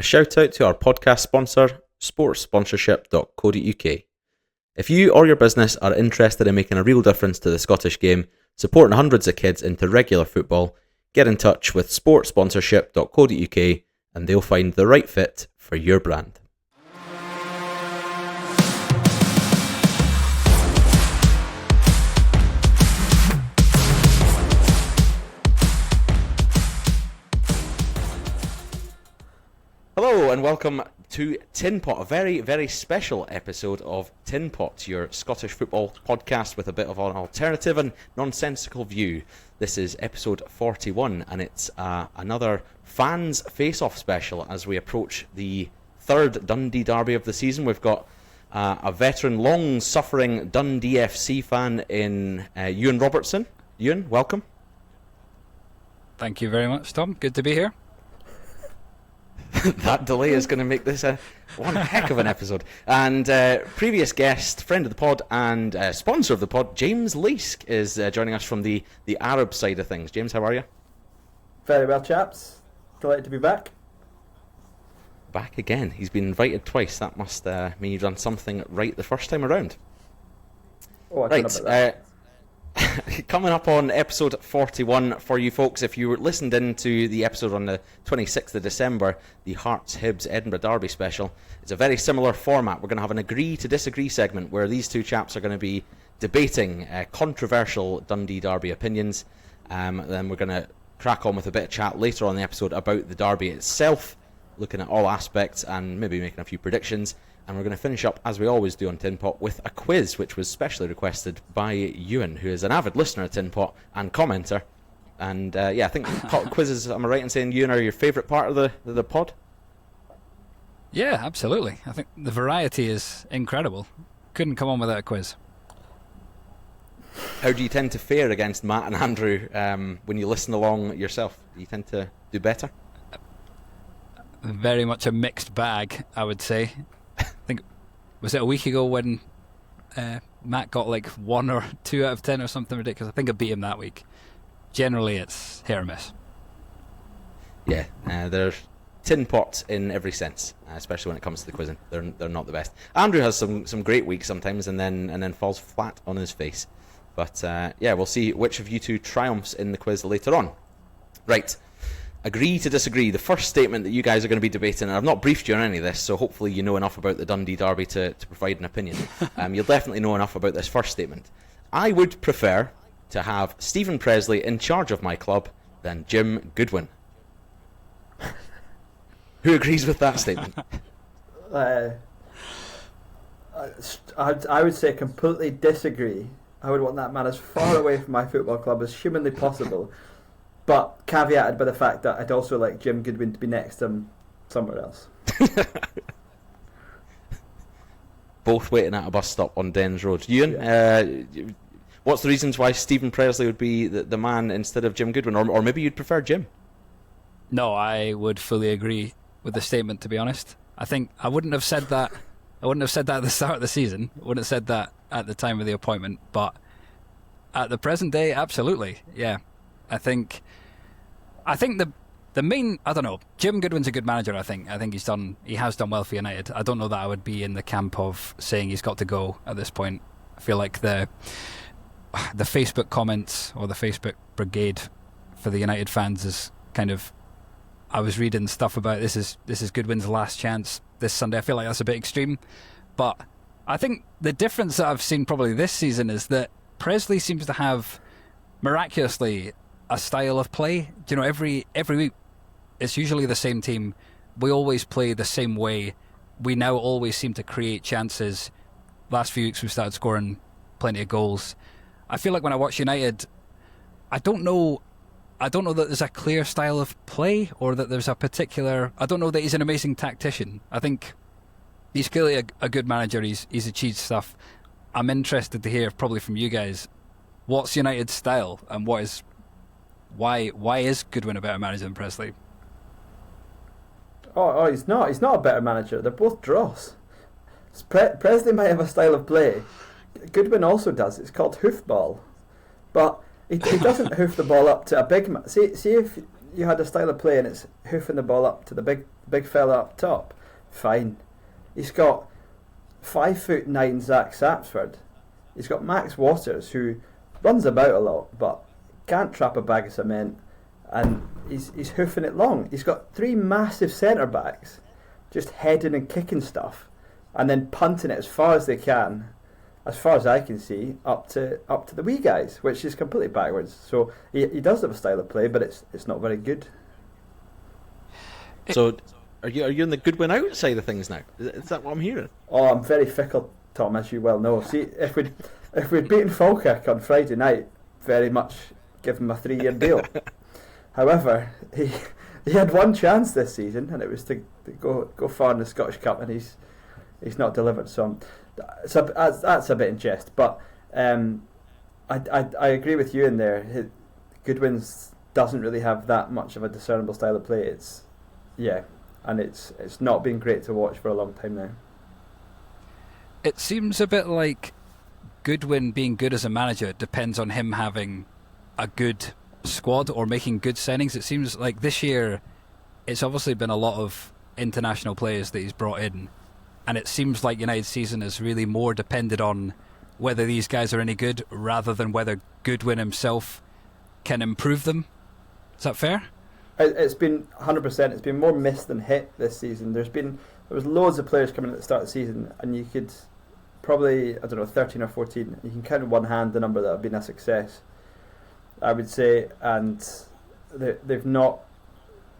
A shout out to our podcast sponsor, sportsponsorship.co.uk. If you or your business are interested in making a real difference to the Scottish game, supporting hundreds of kids into regular football, get in touch with sportsponsorship.co.uk and they'll find the right fit for your brand. Hello and welcome to Tinpot, a very, very special episode of Tinpot, your Scottish football podcast with a bit of an alternative and nonsensical view. This is episode 41 and it's another fans face-off special as we approach the third Dundee derby of the season. We've got a veteran, long-suffering Dundee FC fan in Euan Robertson. Euan, welcome. Thank you very much, Tom. Good to be here. That delay is going to make this one heck of an episode. And previous guest, friend of the pod and sponsor of the pod, James Leask, is joining us from the Arab side of things. James, how are you? Very well, chaps. Delighted to be back. Back again. He's been invited twice. That must mean you've done something right the first time around. Oh, I don't know about that. Coming up on episode 41 for you folks, if you listened in to the episode on the 26th of December, the Hearts Hibs Edinburgh Derby special, it's a very similar format. We're going to have an agree to disagree segment where these two chaps are going to be debating controversial Dundee Derby opinions. Then we're going to crack on with a bit of chat later on in the episode about the Derby itself, looking at all aspects and maybe making a few predictions. And we're going to finish up, as we always do on Tinpot, with a quiz, which was specially requested by Euan, who is an avid listener of Tinpot and commenter. And I think quizzes, am I right in saying, Euan, are your favourite part of the pod? Yeah, absolutely. I think the variety is incredible. Couldn't come on without a quiz. How do you tend to fare against Matt and Andrew when you listen along yourself? Do you tend to do better? Very much a mixed bag, I would say. I think, was it a week ago when Matt got like 1 or 2 out of 10 or something ridiculous? I think I beat him that week. Generally, it's hit or miss. Yeah, there's Tinpots in every sense, especially when it comes to the quizzing. They're not the best. Andrew has some great weeks sometimes, and then falls flat on his face. But we'll see which of you two triumphs in the quiz later on. Right. Agree to disagree. The first statement that you guys are going to be debating, and I've not briefed you on any of this, so hopefully you know enough about the Dundee Derby to provide an opinion. You'll definitely know enough about this first statement. I would prefer to have Stephen Presley in charge of my club than Jim Goodwin. Who agrees with that statement? I would say completely disagree. I would want that man as far away from my football club as humanly possible. But caveated by the fact that I'd also like Jim Goodwin to be next to him somewhere else. Both waiting at a bus stop on Dens Road. Euan, what's the reasons why Stephen Presley would be the man instead of Jim Goodwin? Or maybe you'd prefer Jim? No, I would fully agree with the statement, to be honest. I think I wouldn't have said that. I wouldn't have said that at the start of the season. I wouldn't have said that at the time of the appointment. But at the present day, absolutely. Yeah. I think the main, I don't know, Jim Goodwin's a good manager. I think he has done well for United. I don't know that I would be in the camp of saying he's got to go at this point. I feel like the Facebook comments or the Facebook brigade for the United fans is kind of, I was reading stuff about this is Goodwin's last chance this Sunday. I feel like that's a bit extreme, but I think the difference that I've seen probably this season is that Presley seems to have miraculously a style of play. You know, every week it's usually the same team. We always play the same way. We now always seem to create chances. Last few weeks we've started scoring plenty of goals. I feel like when I watch United, I don't know that there's a clear style of play or that there's a particular... I don't know that he's an amazing tactician. I think he's clearly a good manager. He's achieved stuff. I'm interested to hear probably from you guys, what's United's style and why is Goodwin a better manager than Presley? Oh, he's not. He's not a better manager. They're both dross. Presley might have a style of play. Goodwin also does. It's called hoofball. But he doesn't hoof the ball up to a big man. See if you had a style of play and it's hoofing the ball up to the big fella up top, fine. He's got 5'9" Zach Sapsford. He's got Max Waters, who runs about a lot but can't trap a bag of cement, and he's hoofing it long. He's got 3 massive centre backs just heading and kicking stuff and then punting it as far as they can, as far as I can see, up to the wee guys, which is completely backwards. So he does have a style of play, but it's not very good. So are you in the good win out side of things now? Is that what I'm hearing? Oh, I'm very fickle, Tom, as you well know. See, if we'd beaten Falkirk on Friday night, very much give him a 3-year deal. However, he had one chance this season, and it was to go far in the Scottish Cup, and he's not delivered. So that's a bit in jest. But I agree with you in there. Goodwin's doesn't really have that much of a discernible style of play. It's not been great to watch for a long time now. It seems a bit like Goodwin being good as a manager depends on him having a good squad or making good signings. It seems like this year it's obviously been a lot of international players that he's brought in, and it seems like United's season is really more dependent on whether these guys are any good rather than whether Goodwin himself can improve them. Is that fair? It's been 100%. It's been more miss than hit this season. There was loads of players coming at the start of the season, and you could probably, 13 or 14. You can count in one hand the number that have been a success, I would say, and they've not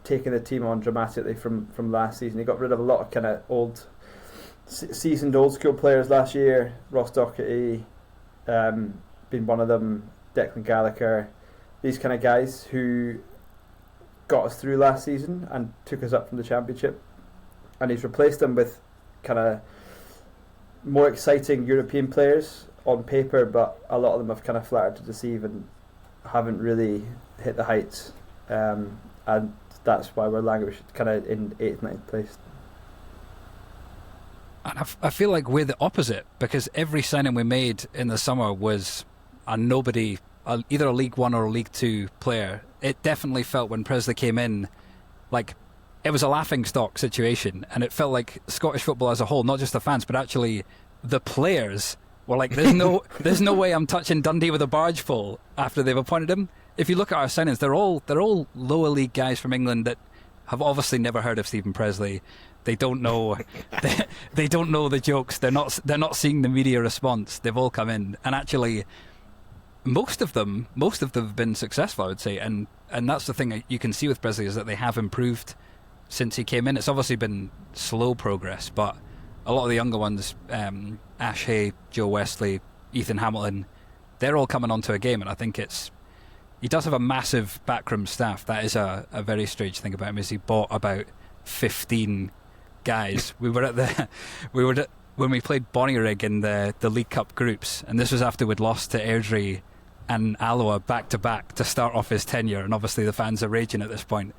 taken the team on dramatically from last season. He got rid of a lot of kind of seasoned old school players last year. Ross Docherty, being one of them. Declan Gallagher, these kind of guys who got us through last season and took us up from the Championship, and he's replaced them with kind of more exciting European players on paper, but a lot of them have kind of flattered to deceive and haven't really hit the heights, and that's why we're languishing kind of in 8th, 9th place. And I feel like we're the opposite, because every signing we made in the summer was a nobody, either a League One or a League Two player. It definitely felt when Presley came in like it was a laughing stock situation, and it felt like Scottish football as a whole, not just the fans, but actually the players were like, there's no way I'm touching Dundee with a barge pole after they've appointed him. If you look at our signings, they're all lower league guys from England that have obviously never heard of Stephen Presley. They don't know they don't know the jokes. They're not seeing the media response. They've all come in, and actually most of them have been successful, I would say, and that's the thing that you can see with Presley, is that they have improved since he came in. It's obviously been slow progress, but a lot of the younger ones, Ash Hay, Joe Wesley, Ethan Hamilton, they're all coming onto a game, and I think he does have a massive backroom staff. That is a very strange thing about him, is he bought about 15 guys. When we played Bonnyrigg in the League Cup groups, and this was after we'd lost to Airdrie and Alloa back to back to start off his tenure, and obviously the fans are raging at this point.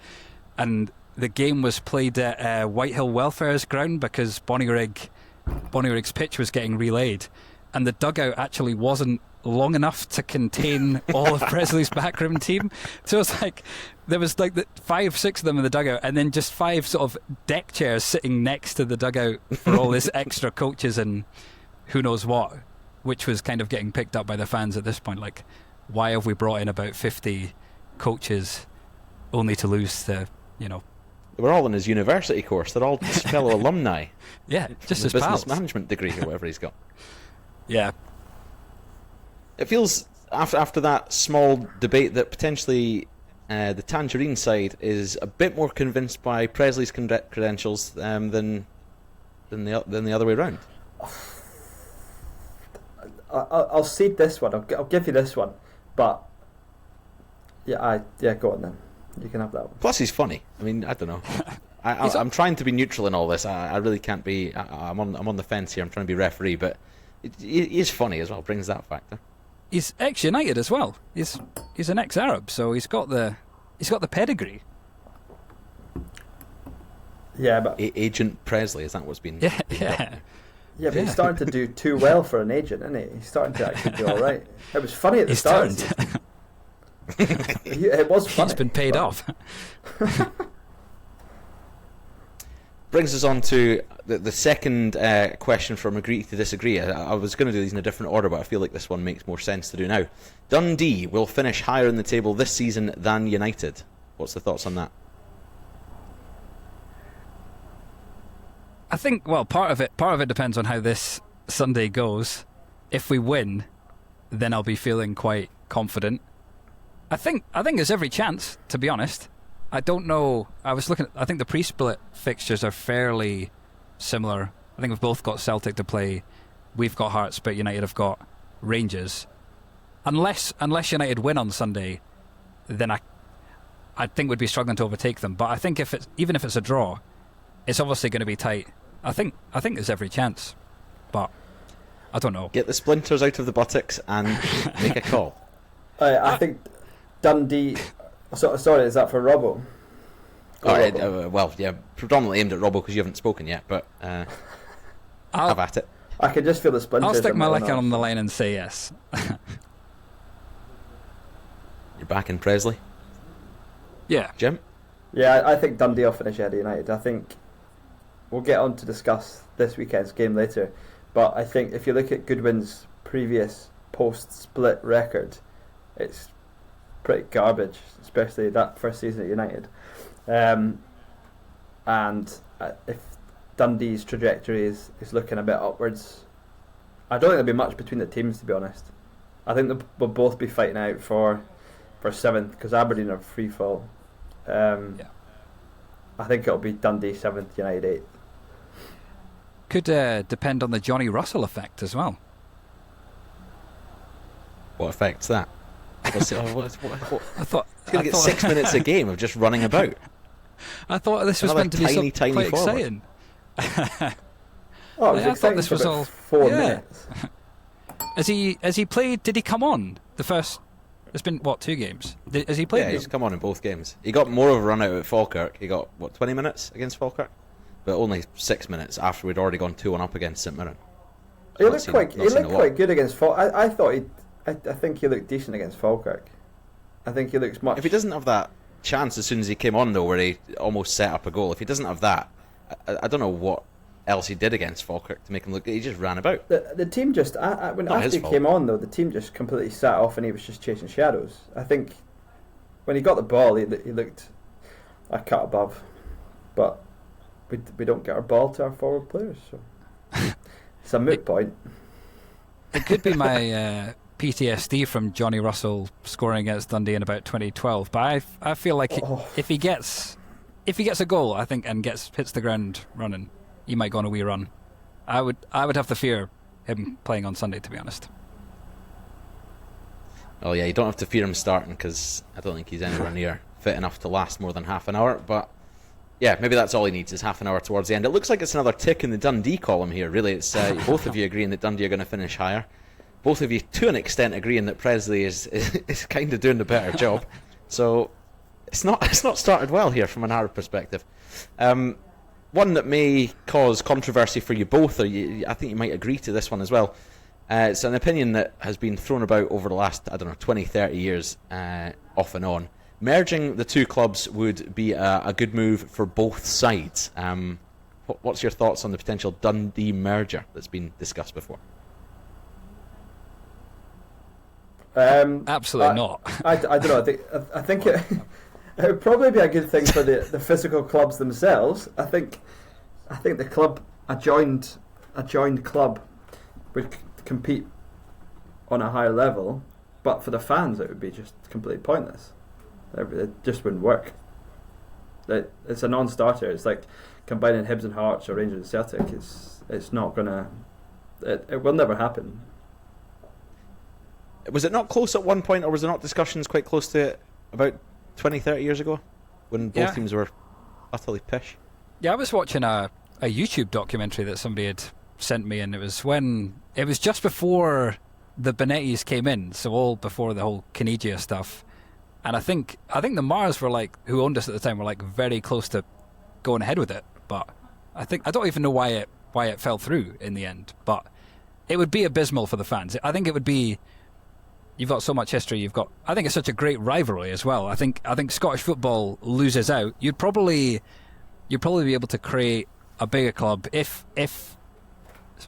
And the game was played at Whitehill Welfare's ground because Bonnyrigg's pitch was getting relayed, and the dugout actually wasn't long enough to contain all of Presley's backroom team. So it's like there was like 5-6 of them in the dugout, and then just 5 sort of deck chairs sitting next to the dugout for all this extra coaches and who knows what, which was kind of getting picked up by the fans at this point. Like, why have we brought in about 50 coaches only to lose to, They were all in his university course. They're all his fellow alumni. Yeah, just his business pals. management degree or whatever he's got. Yeah. It feels, after that small debate, that potentially the Tangerine side is a bit more convinced by Presley's credentials than the other way around. I'll cede this one. I'll give you this one, but go on then. You can have that one. Plus, he's funny. I mean, I don't know. I'm trying to be neutral in all this. I really can't be. I'm on the fence here. I'm trying to be referee, but he is funny as well. Brings that factor. He's ex-United as well. He's an ex-Arab, so he's got the pedigree. Yeah, but Agent Presley, is that what's been? Yeah. Yeah, but he's starting to do too well for an agent, isn't he? He's starting to actually do all right. It was funny at the start. It was funny. It's been paid off. Brings us on to the second question from Agree to Disagree. I was going to do these in a different order, but I feel like this one makes more sense to do now. Dundee will finish higher in the table this season than United. What's the thoughts on that? I think, well, part of it depends on how this Sunday goes. If we win, then I'll be feeling quite confident. I think there's every chance, to be honest. I don't know. I think the pre-split fixtures are fairly similar. I think we've both got Celtic to play. We've got Hearts, but United have got Rangers. Unless United win on Sunday, then I think we'd be struggling to overtake them. But I think even if it's a draw, it's obviously going to be tight. I think there's every chance, but I don't know. Get the splinters out of the buttocks and make a call. I think Dundee. Sorry, is that for Robbo? Well, yeah, predominantly aimed at Robbo because you haven't spoken yet, but have at it. I can just feel the splinters. I'll stick my lick on the line and say yes. You're back in Presley? Yeah. Jim? Yeah, I think Dundee will finish ahead of United. I think we'll get on to discuss this weekend's game later, but I think if you look at Goodwin's previous post-split record, it's pretty garbage, especially that first season at United. And if Dundee's trajectory is looking a bit upwards, I don't think there'll be much between the teams, to be honest. I think they'll both be fighting out for 7th, because Aberdeen are free fall. I think it'll be Dundee 7th, United 8th. Could depend on the Johnny Russell effect as well. What affects that? I thought he's going to get 6 minutes a game of just running about. I thought this was Another meant to be tiny quite forward. Exciting. Oh, it was I exciting thought this for was about all 4 minutes. Has he played? Did he come on the first? It's been 2 games? Has he played? Yeah, he's come on in both games. He got more of a run out at Falkirk. He got 20 minutes against Falkirk, but only 6 minutes after we'd already gone 2-1 up against St Mirren. He looked quite good against Falkirk. I think he looked decent against Falkirk. I think he looks much. If he doesn't have that chance as soon as he came on, though, where he almost set up a goal, if he doesn't have that, I don't know what else he did against Falkirk to make him look. He just ran about. The team just after he came on, though, the team just completely sat off and he was just chasing shadows. I think when he got the ball, he looked a cut above, but we don't get our ball to our forward players, so it's a moot point. It could be my PTSD from Johnny Russell scoring against Dundee in about 2012, but I feel like if he gets a goal, I think, and hits the ground running, he might go on a wee run. I would have to fear him playing on Sunday, to be honest. Oh yeah, you don't have to fear him starting because I don't think he's anywhere near fit enough to last more than half an hour. But yeah, maybe that's all he needs is half an hour towards the end. It looks like it's another tick in the Dundee column here. Really, it's both of you agreeing that Dundee are going to finish higher. Both of you, to an extent, agreeing that Presley is kind of doing the better job. So it's not started well here from an Arab perspective. One that may cause controversy for you both, or I think you might agree to this one as well. It's an opinion that has been thrown about over the last, 20, 30 years, off and on. Merging the two clubs would be a good move for both sides. What's your thoughts on the potential Dundee merger that's been discussed before? Absolutely not. I don't know. I think it would probably be a good thing for the physical clubs themselves. I think the club, a joined club, would compete on a higher level, but for the fans it would be just completely pointless. It just wouldn't work. It's a non-starter. It's like combining Hibs and Hearts or Rangers and Celtic. It's not gonna. It will never happen. Was it not close at one point, or was there not discussions quite close to it about 20, 30 years ago when both teams were utterly pish? Yeah, I was watching a YouTube documentary that somebody had sent me, and it was just before the Benettis came in, so all before the whole Caniggia stuff. And I think the Mars were who owned us at the time, were very close to going ahead with it. But I don't even know why it fell through in the end. But it would be abysmal for the fans. I think it would be, you've got so much history. I think it's such a great rivalry as well. I think Scottish football loses out. You'd probably be able to create a bigger club if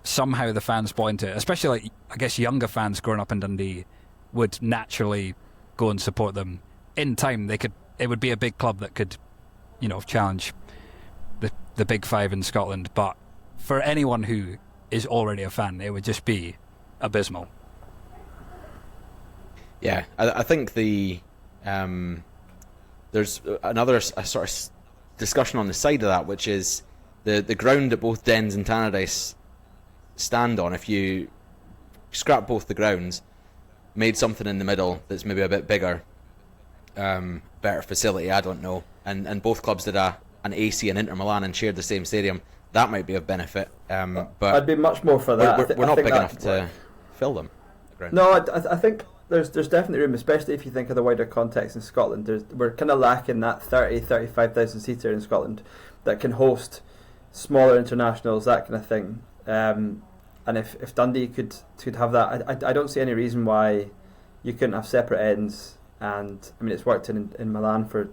somehow the fans bought into it. Especially, like, I guess younger fans growing up in Dundee would naturally go and support them. In time, it would be a big club that could, challenge the big five in Scotland. But for anyone who is already a fan, it would just be abysmal. Yeah, I think there's another sort of discussion on the side of that, which is the ground that both Dens and Tannadice stand on. If you scrap both the grounds, made something in the middle that's maybe a bit bigger, better facility, I don't know, and both clubs did an AC and Inter Milan and shared the same stadium, that might be of benefit. But I'd be much more for that. We're not big enough to fill them. No, I think there's definitely room, especially if you think of the wider context in Scotland. We're kind of lacking that 35,000 seater in Scotland that can host smaller internationals, that kind of thing. And if Dundee could have that, I don't see any reason why you couldn't have separate ends. And I mean, it's worked in Milan for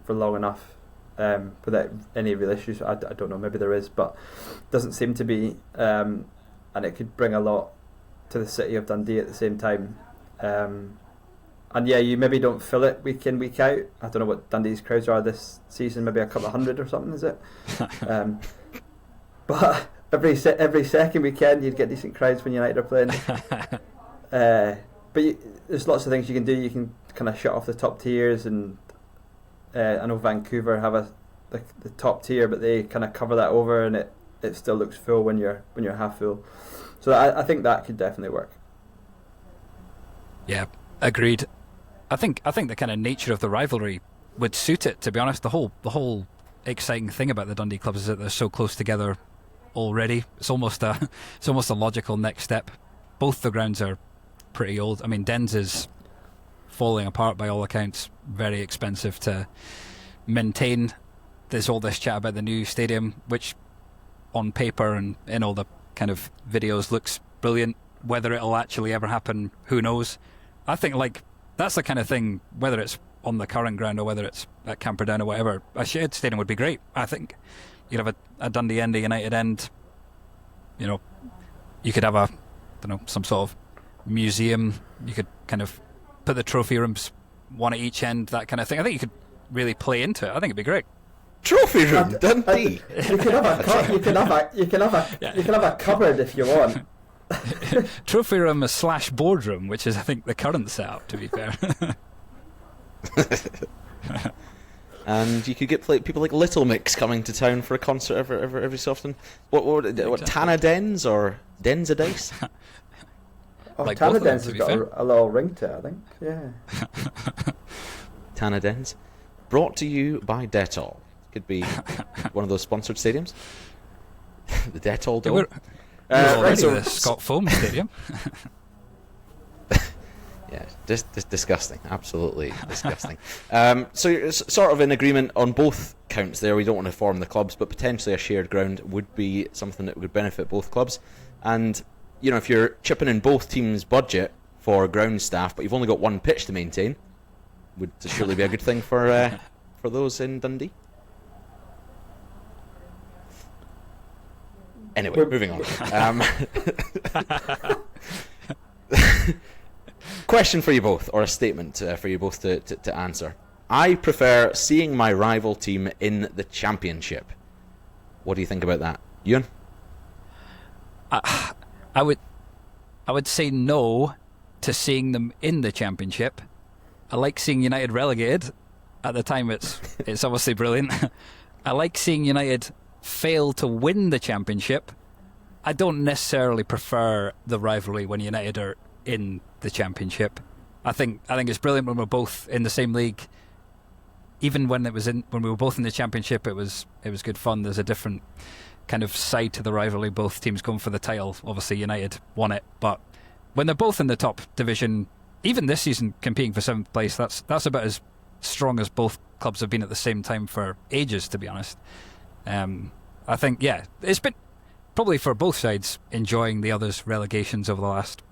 long enough without any real issues. I don't know, maybe there is, but doesn't seem to be. And it could bring a lot to the city of Dundee at the same time. And yeah, you maybe don't fill it week in, week out. I don't know what Dundee's crowds are this season, maybe a couple of hundred or something, is it? But every second weekend you'd get decent crowds when United are playing. But there's lots of things you can do. You can kind of shut off the top tiers, and I know Vancouver have the top tier, but they kind of cover that over, and it still looks full when you're half full. So I think that could definitely work. Yeah, agreed. I think the kind of nature of the rivalry would suit it, to be honest. The whole exciting thing about the Dundee clubs is that they're so close together already. It's almost a logical next step. Both the grounds are pretty old. I mean, Dens is falling apart by all accounts, very expensive to maintain. There's all this chat about the new stadium, which on paper and in all the kind of videos looks brilliant. Whether it'll actually ever happen, who knows? I think that's the kind of thing, whether it's on the current ground or whether it's at Camperdown or whatever, a shared stadium would be great. I think you'd have a Dundee end, a United end. You could have some sort of museum. You could kind of put the trophy rooms one at each end, that kind of thing. I think you could really play into it. I think it'd be great. Trophy room, Dundee. You can have a cupboard if you want. Trophy room / boardroom, which is I think the current setup, to be fair. And you could get people like Little Mix coming to town for a concert every so often. What Tana Dens or Dens a Dice? Like Tana Dens has got a little ring to it, I think. Yeah. Tana Dens, brought to you by Dettol. Could be one of those sponsored stadiums. The Dettol Dome. We're already the Scott Foam Stadium. Yeah, just disgusting. Absolutely disgusting. So you're sort of in agreement on both counts there. We don't want to form the clubs, but potentially a shared ground would be something that would benefit both clubs. And, if you're chipping in both teams' budget for ground staff, but you've only got one pitch to maintain, would surely be a good thing for those in Dundee. Anyway, moving on. Question for you both, or a statement for you both to answer. I prefer seeing my rival team in the Championship. What do you think about that, Euan? I would say no to seeing them in the Championship. I like seeing United relegated. At the time, it's obviously brilliant. I like seeing United fail to win the Championship. I don't necessarily prefer the rivalry when United are in the Championship. I think it's brilliant when we're both in the same league. Even when we were both in the Championship, it was good fun. There's a different kind of side to the rivalry. Both teams going for the title. Obviously, United won it, but when they're both in the top division, even this season competing for 7th place, that's about as strong as both clubs have been at the same time for ages, to be honest. I think, it's been probably for both sides enjoying the other's relegations over the last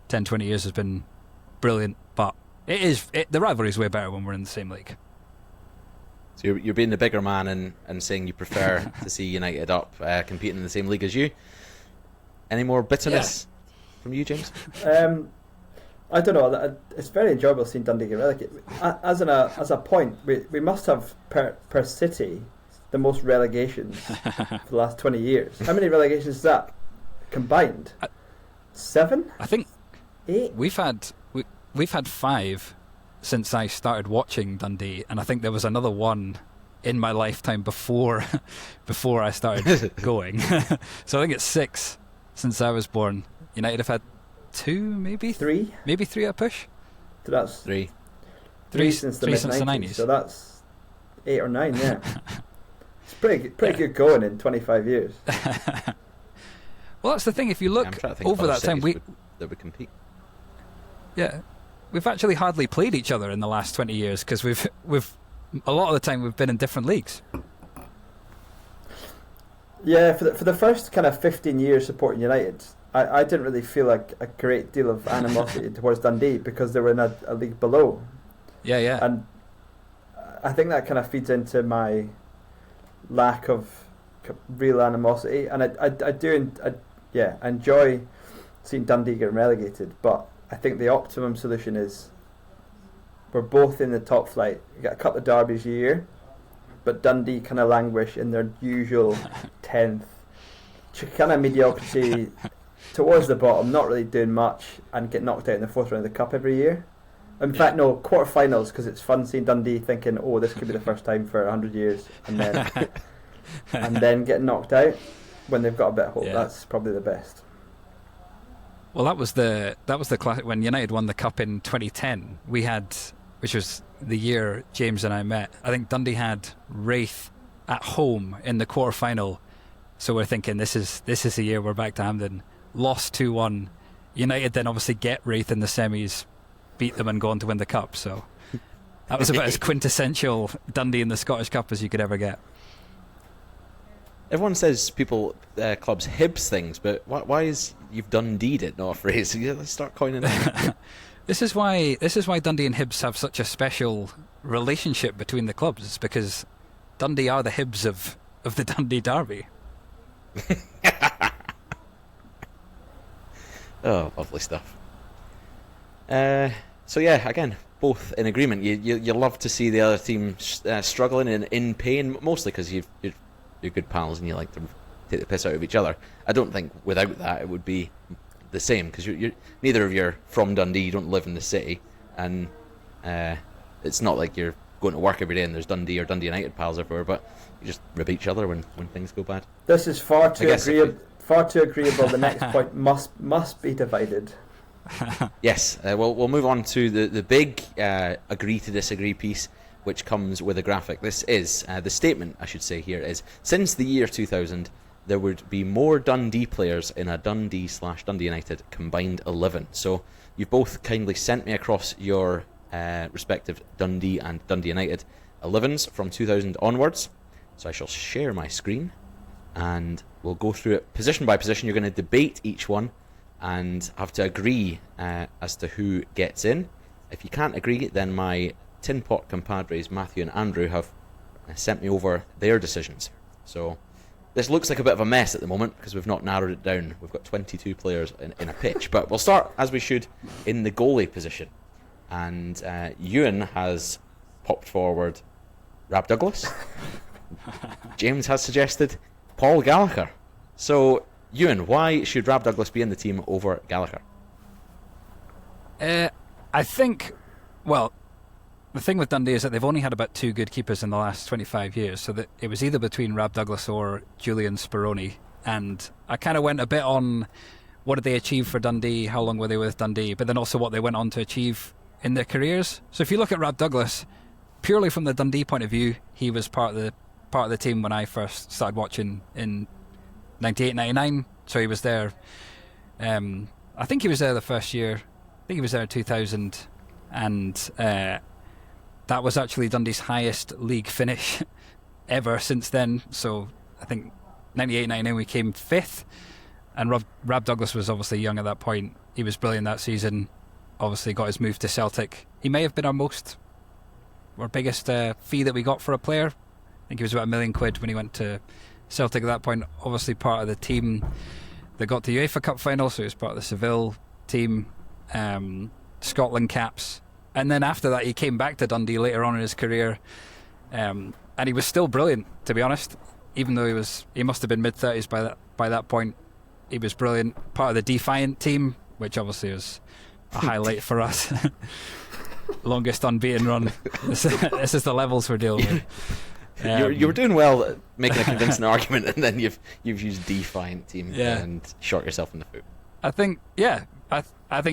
10-20 years has been brilliant. But the rivalry is way better when we're in the same league. So you're being the bigger man and saying you prefer to see United up competing in the same league as you. Any more bitterness from you, James? I don't know. It's very enjoyable seeing Dundee get relegated. As a point, we must have per city the most relegations for the last 20 years. How many relegations is that combined? 7? I think 8. We've had 5 since I started watching Dundee, and I think there was another one in my lifetime before I started going. So I think it's 6 since I was born. United have had 2, maybe 3, maybe 3 at push. So that's 3 since the since the mid-90s. 90s. So that's 8 or 9. Yeah, it's pretty good going in 25 years. Well, that's the thing. If you look over that time, that would compete. Yeah, we've actually hardly played each other in the last 20 years because we've a lot of the time we've been in different leagues. Yeah, for the first kind of 15 years supporting United, I didn't really feel like a great deal of animosity towards Dundee because they were in a league below. Yeah. And I think that kind of feeds into my lack of real animosity. And I enjoy seeing Dundee getting relegated, but I think the optimum solution is we're both in the top flight. We get a couple of derbies a year, but Dundee kind of languish in their usual 10th kind of mediocrity towards the bottom, not really doing much, and get knocked out in the 4th round of the cup every year. In fact, no, quarterfinals, because it's fun seeing Dundee thinking, oh, this could be the first time for 100 years, and then get knocked out when they've got a bit of hope. Yeah. That's probably the best. Well, that was the classic when United won the cup in 2010. We had, which was the year James and I met. I think Dundee had Wraith at home in the quarter-final. So we're thinking this is the year we're back to Hampden. Lost 2-1. United then obviously get Wraith in the semis, beat them and go on to win the cup. So that was about as quintessential Dundee in the Scottish Cup as you could ever get. Everyone says clubs Hibs things, but why is you've Dundee'd it, not a phrase? Let's start coining it. This is why Dundee and Hibs have such a special relationship between the clubs. It's because Dundee are the Hibs of the Dundee Derby. Oh, lovely stuff. So yeah, again, both in agreement. You love to see the other team struggling and in pain, mostly because you're good pals and you like to take the piss out of each other. I don't think without that it would be the same, because you're neither of you are from Dundee, you don't live in the city, and it's not like you're going to work every day and there's Dundee or Dundee United pals everywhere, but you just rib each other when things go bad. This is far too agreeable. The next point must be divided. Yes, we'll move on to the big agree to disagree piece, which comes with a graphic. This is the statement, I should say here, is since the year 2000 there would be more Dundee players in a Dundee/Dundee United combined 11. So you've both kindly sent me across your respective Dundee and Dundee United 11s from 2000 onwards. So I shall share my screen and we'll go through it position by position. You're going to debate each one and have to agree as to who gets in. If you can't agree, then my Tinpot compadres Matthew and Andrew have sent me over their decisions. So this looks like a bit of a mess at the moment because we've not narrowed it down. We've got 22 players in a pitch, but we'll start, as we should, in the goalie position. And Euan has popped forward Rab Douglas. James has suggested Paul Gallagher. So, Euan, why should Rab Douglas be in the team over Gallagher? I think, well, the thing with Dundee is that they've only had about 2 good keepers in the last 25 years, so that it was either between Rab Douglas or Julian Speroni, and I kind of went a bit on what did they achieve for Dundee, how long were they with Dundee, but then also what they went on to achieve in their careers. So if you look at Rab Douglas, purely from the Dundee point of view, he was part of the team when I first started watching in 98-99, so he was there. I think he was there the first year. I think he was there in 2000, and that was actually Dundee's highest league finish ever since then. So I think 98-99 we came 5th, and Rab Douglas was obviously young at that point. He was brilliant that season. obviously got his move to Celtic. He may have been our biggest fee that we got for a player. I think he was about £1 million when he went to Celtic at that point. Obviously part of the team that got to UEFA Cup final, so he was part of the Seville team, Scotland caps. And then after that he came back to Dundee later on in his career, and he was still brilliant, to be honest. Even though he must have been mid-30s by that point. He was brilliant. Part of the Defiant team, which obviously was a highlight for us. Longest unbeaten run. This is the levels we're dealing with. You were doing well at making a convincing argument, and then you've used Defiant team and shot yourself in the foot. I think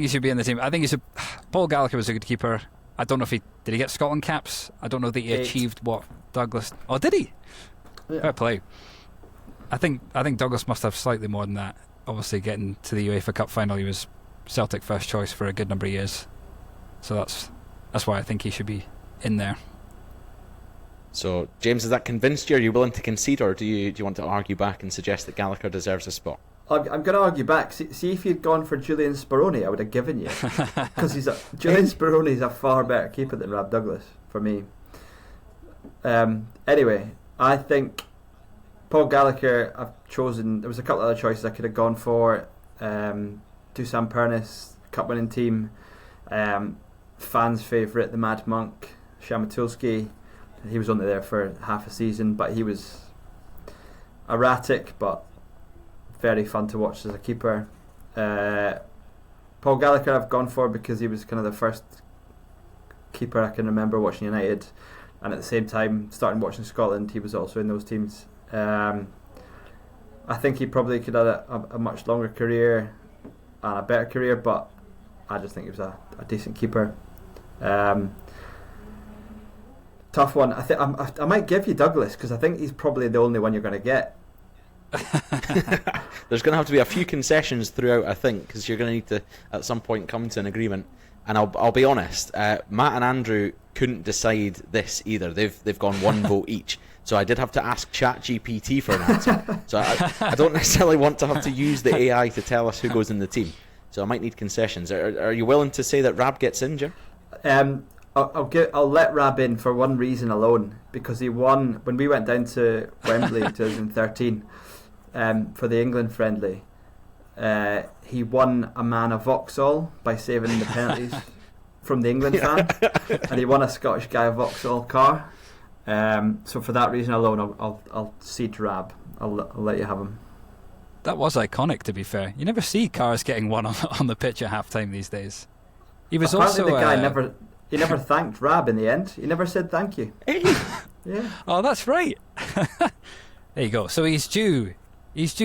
he should be in the team. I think Paul Gallagher was a good keeper. I don't know if did he get Scotland caps? I don't know that he achieved what Douglas. Oh, did he? Yeah. Fair play. I think Douglas must have slightly more than that. Obviously, getting to the UEFA Cup final, he was Celtic first choice for a good number of years. So that's why I think he should be in there. So, James, has that convinced you? Are you willing to concede, or do you want to argue back and suggest that Gallagher deserves a spot? I'm going to argue back. See, if you'd gone for Julian Speroni, I would have given you, because Julian Speroni is a far better keeper than Rab Douglas for me. Anyway, I think Paul Gallagher, I've chosen. There was a couple of other choices I could have gone for. Dusan Pernis, cup winning team. Fans' favourite, the Mad Monk, Shamatulski. He was only there for half a season, but he was erratic, but very fun to watch as a keeper. Paul Gallagher I've gone for because he was kind of the first keeper I can remember watching United, and at the same time starting watching Scotland, he was also in those teams. I think he probably could have a much longer career and a better career, but I just think he was a decent keeper. Tough one. I might give you Douglas because I think he's probably the only one you're going to get. There's going to have to be a few concessions throughout, I think, because you're going to need to at some point come to an agreement. And I'll be honest, Matt and Andrew couldn't decide this either. They've gone one vote each. So I did have to ask ChatGPT for an answer. So I don't necessarily want to have to use the AI to tell us who goes in the team. So I might need concessions. Are you willing to say that Rab gets in, Jim? I'll let Rab in for one reason alone, because he won when we went down to Wembley in 2013 for the England friendly. He won a man a Vauxhall by saving the penalties from the England fan, and he won a Scottish guy a Vauxhall car. So for that reason alone, I'll cede Rab. I'll let you have him. That was iconic, to be fair. You never see cars getting one on the pitch at halftime these days. He was Apparently also the guy never thanked Rab in the end. He never said thank you. Yeah. Oh, that's right. There you go. So he's due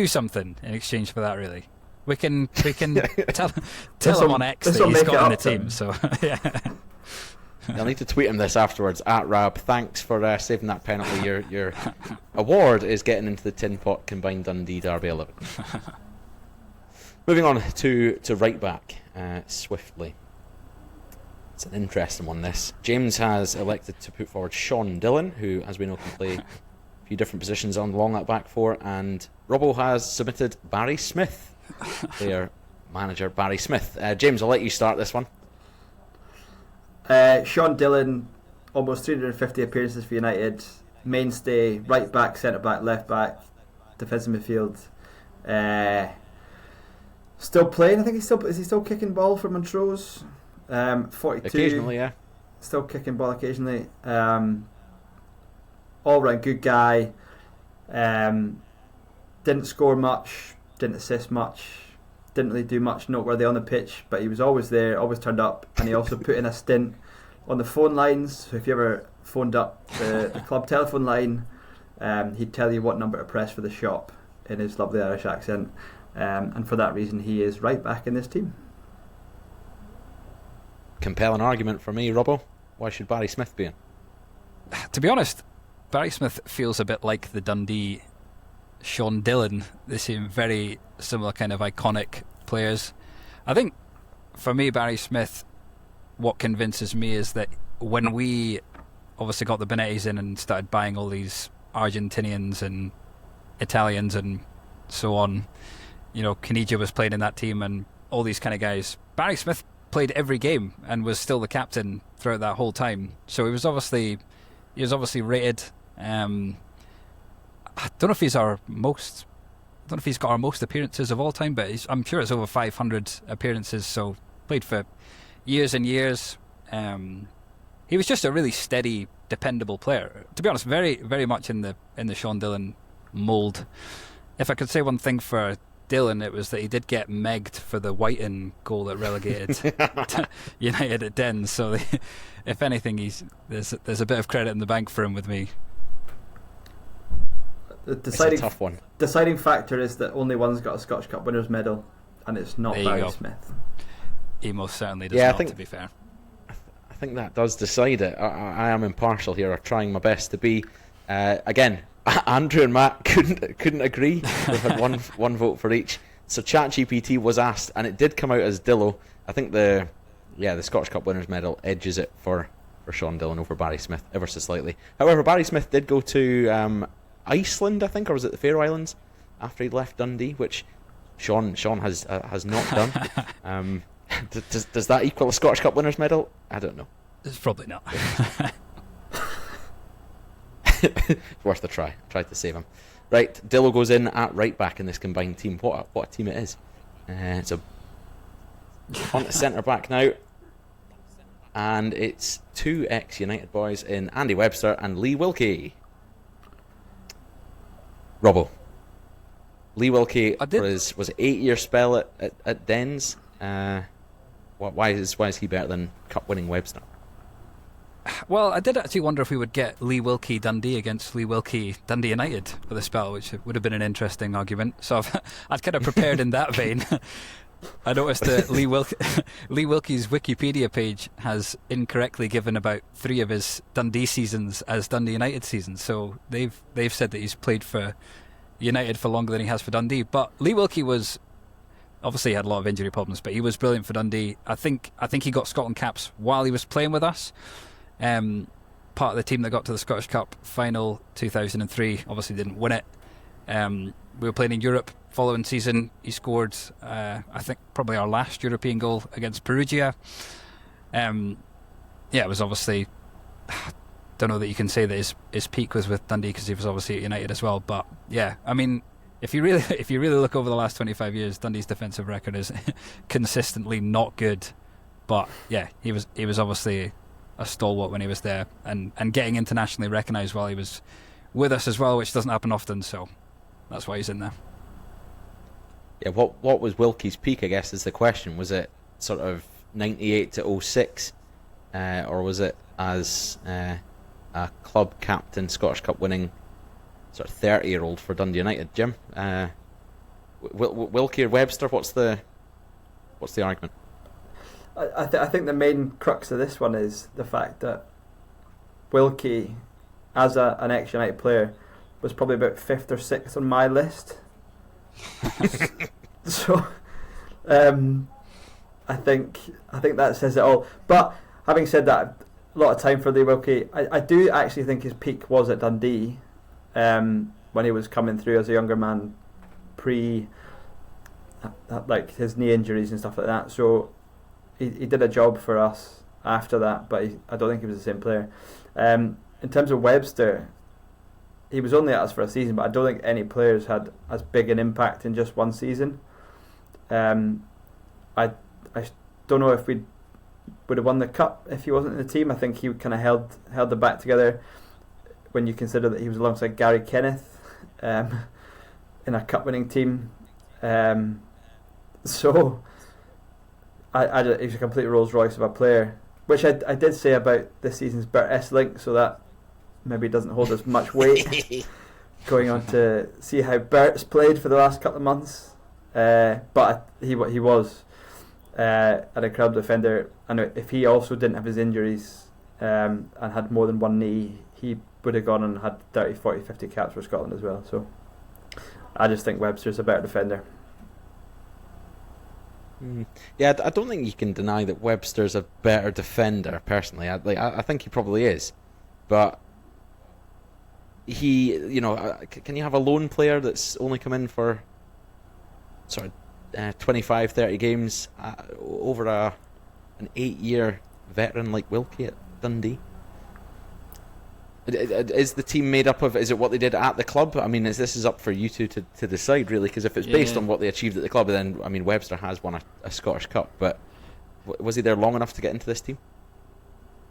something in exchange for that. Really, we can tell him on X that he's got in the team. So yeah. I'll need to tweet him this afterwards. At Rab, thanks for saving that penalty. Your award is getting into the Tinpot Combined Dundee Derby 11. Moving on to right back swiftly. It's an interesting one, this. James has elected to put forward Sean Dillon, who, as we know, can play a few different positions along that back four, and Robbo has submitted Barry Smith, player manager Barry Smith. James, I'll let you start this one. Sean Dillon, almost 350 appearances for United, mainstay, right back, centre back, left back, defensive midfield. Still playing. I think is he still kicking ball for Montrose? 42. Occasionally, yeah. Still kicking ball occasionally. All round good guy. Didn't score much, didn't assist much, didn't really do much noteworthy on the pitch, but he was always there, always turned up, and he also put in a stint on the phone lines. So if you ever phoned up the club telephone line, he'd tell you what number to press for the shop in his lovely Irish accent, and for that reason he is right back in this team. Compelling argument for me, Robbo. Why should Barry Smith be in? To be honest, Barry Smith feels a bit like the Dundee Sean Dillon. They seem very similar kind of iconic players. I think for me, Barry Smith, what convinces me is that when we obviously got the Benettis in and started buying all these Argentinians and Italians and so on, you know, Caniggia was playing in that team and all these kind of guys, Barry Smith played every game and was still the captain throughout that whole time. So he was obviously rated. I don't know if he's our most. I don't know if he's got our most appearances of all time, but I'm sure it's over 500 appearances. So played for years and years. He was just a really steady, dependable player. To be honest, very, very much in the Sean Dillon mould. If I could say one thing for Dillon, it was that he did get megged for the Whiten goal that relegated United at Dens. So if anything, there's a bit of credit in the bank for him with me. The It's a tough one. deciding factor is that only one's got a Scottish Cup winners medal, and it's not There you Barry go. Smith. He most certainly does not, to be fair. I think that does decide it. I am impartial here, or trying my best to be. Again, Andrew and Matt couldn't agree. They had one vote for each. So ChatGPT was asked, and it did come out as Dillo. I think the Scottish Cup winners medal edges it for Sean Dillon over Barry Smith ever so slightly. However, Barry Smith did go to Iceland, I think, or was it the Faroe Islands after he left Dundee, which Sean has not done. Does that equal a Scottish Cup winners medal? I don't know. It's probably not. Worth the try. Tried to save him. Right, Dillo goes in at right back in this combined team. What a team it is. It's on to centre back now, and it's two ex-United boys in Andy Webster and Lee Wilkie. Robbo. Lee Wilkie for his 8-year spell at Dens. Why is he better than cup-winning Webster? Well, I did actually wonder if we would get Lee Wilkie Dundee against Lee Wilkie Dundee United for the spell, which would have been an interesting argument. So I'd kind of prepared in that vein. I noticed that Lee Wilkie's Wikipedia page has incorrectly given about 3 of his Dundee seasons as Dundee United seasons. So they've said that he's played for United for longer than he has for Dundee. But Lee Wilkie was obviously he had a lot of injury problems, but he was brilliant for Dundee. I think he got Scotland caps while he was playing with us. Part of the team that got to the Scottish Cup final 2003. Obviously didn't win it. We were playing in Europe following season. He scored I think probably our last European goal against Perugia. It was obviously, don't know that you can say that his peak was with Dundee because he was obviously at United as well, but yeah, I mean, if you really look over the last 25 years, Dundee's defensive record is consistently not good. But yeah, he was obviously a stalwart when he was there, and getting internationally recognised while he was with us as well, which doesn't happen often, so that's why he's in there. Yeah, what was Wilkie's peak, I guess, is the question. Was it sort of 98 to 06, or was it as a club captain, Scottish Cup winning sort of 30-year-old for Dundee United? Jim, Wilkie or Webster? What's the argument? I think the main crux of this one is the fact that Wilkie, as an ex-United player, was probably about 5th or 6th on my list. So, I think that says it all. But having said that, a lot of time for Lee Wilkie. I do actually think his peak was at Dundee, when he was coming through as a younger man, pre like his knee injuries and stuff like that. So he did a job for us after that, but I don't think he was the same player. In terms of Webster, he was only at us for a season, but I don't think any players had as big an impact in just one season. I don't know if we would have won the cup if he wasn't in the team. I think he kind of held the back together when you consider that he was alongside Gary Kenneth in a cup-winning team. So he's a complete Rolls Royce of a player, which I did say about this season's Bert Esselink, so that maybe doesn't hold as much weight going on to see how Bert's played for the last couple of months. But he was an incredible defender, and if he also didn't have his injuries and had more than one knee, he would have gone and had 30, 40, 50 caps for Scotland as well. So I just think Webster's a better defender. Yeah, I don't think you can deny that Webster's a better defender, personally. I think he probably is. But can you have a lone player that's only come in for sort of 25, 30 games over a an 8-year veteran like Wilkie at Dundee? Is the team made up of? Is it what they did at the club? I mean, this is up for you two to decide, really. Because if it's based on what they achieved at the club, then I mean, Webster has won a Scottish Cup, but was he there long enough to get into this team?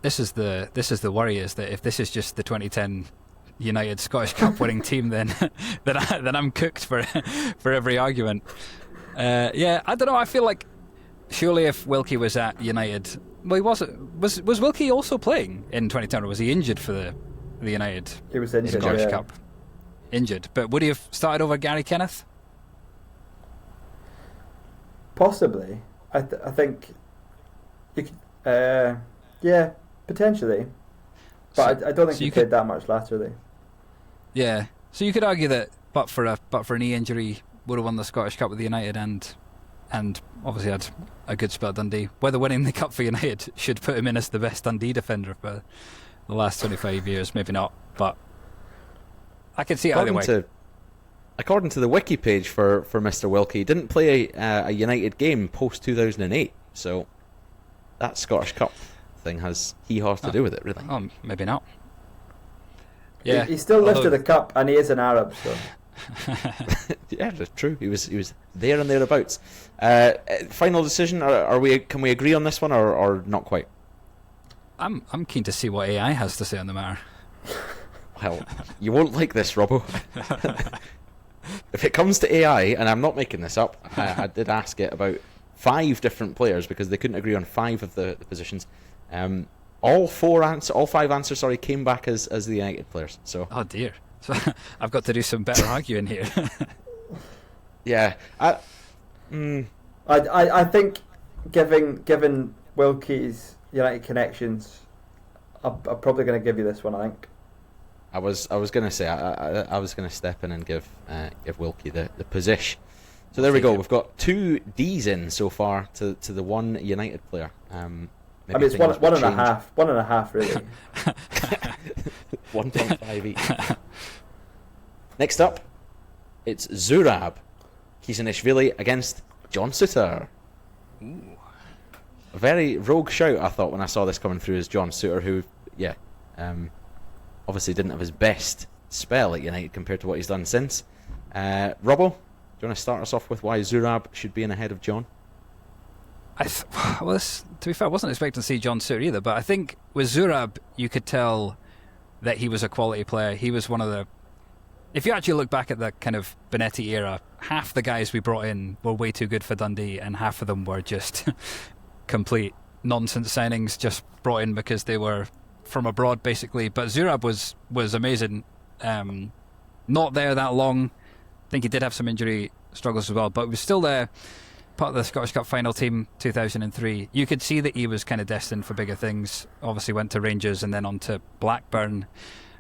This is the worry, is that if this is just the 2010 United Scottish Cup winning team, then I'm cooked for every argument. I don't know. I feel like surely if Wilkie was at United, well, he was Wilkie also playing in 2010, or was he injured for the United? He was injured. Scottish Cup. Injured, but would he have started over Gary Kenneth? Possibly. I think you could. Yeah, potentially. But I don't think he played that much laterally. Yeah, so you could argue that, but for a knee injury, would have won the Scottish Cup with United and obviously had a good spell at Dundee. Whether winning the Cup for United should put him in as the best Dundee defender for the last 25 years, maybe not, but I can see it either way. According to the wiki page for Mr. Wilkie, he didn't play a United game post 2008, so that Scottish Cup thing has hee-haws to do with it, really. Oh, maybe not. Yeah, he still lifted the cup, and he is an Arab, so. Yeah, that's true. He was there and thereabouts. Final decision. Can we agree on this one, or not quite? I'm keen to see what AI has to say on the matter. Well, you won't like this, Robbo. If it comes to AI, and I'm not making this up, I did ask it about 5 different players because they couldn't agree on 5 of the positions. All 5 answers, came back as the United players. So. Oh dear. So I've got to do some better arguing here. Yeah. I think given Wilkie's United connections, I'm probably going to give you this one. I think. I was going to say I was going to step in and give Wilkie the position. So there we go. We've got 2 D's in so far to the one United player. I mean, it's one and a half, really. 1.5 each. Next up, it's Zurab Kizanishvili against John Suter. Ooh. A very rogue shout, I thought, when I saw this coming through, as John Suter, who, obviously didn't have his best spell at United compared to what he's done since. Robbo, do you want to start us off with why Zurab should be in ahead of John? To be fair, I wasn't expecting to see John Suter either, but I think with Zurab, you could tell that he was a quality player. He was one of the... If you actually look back at the kind of Bonetti era, half the guys we brought in were way too good for Dundee, and half of them were just complete nonsense signings, just brought in because they were from abroad, basically. But Zurab was amazing. Not there that long. I think he did have some injury struggles as well, but was still there, part of the Scottish Cup final team 2003. You could see that he was kind of destined for bigger things. Obviously went to Rangers and then on to Blackburn.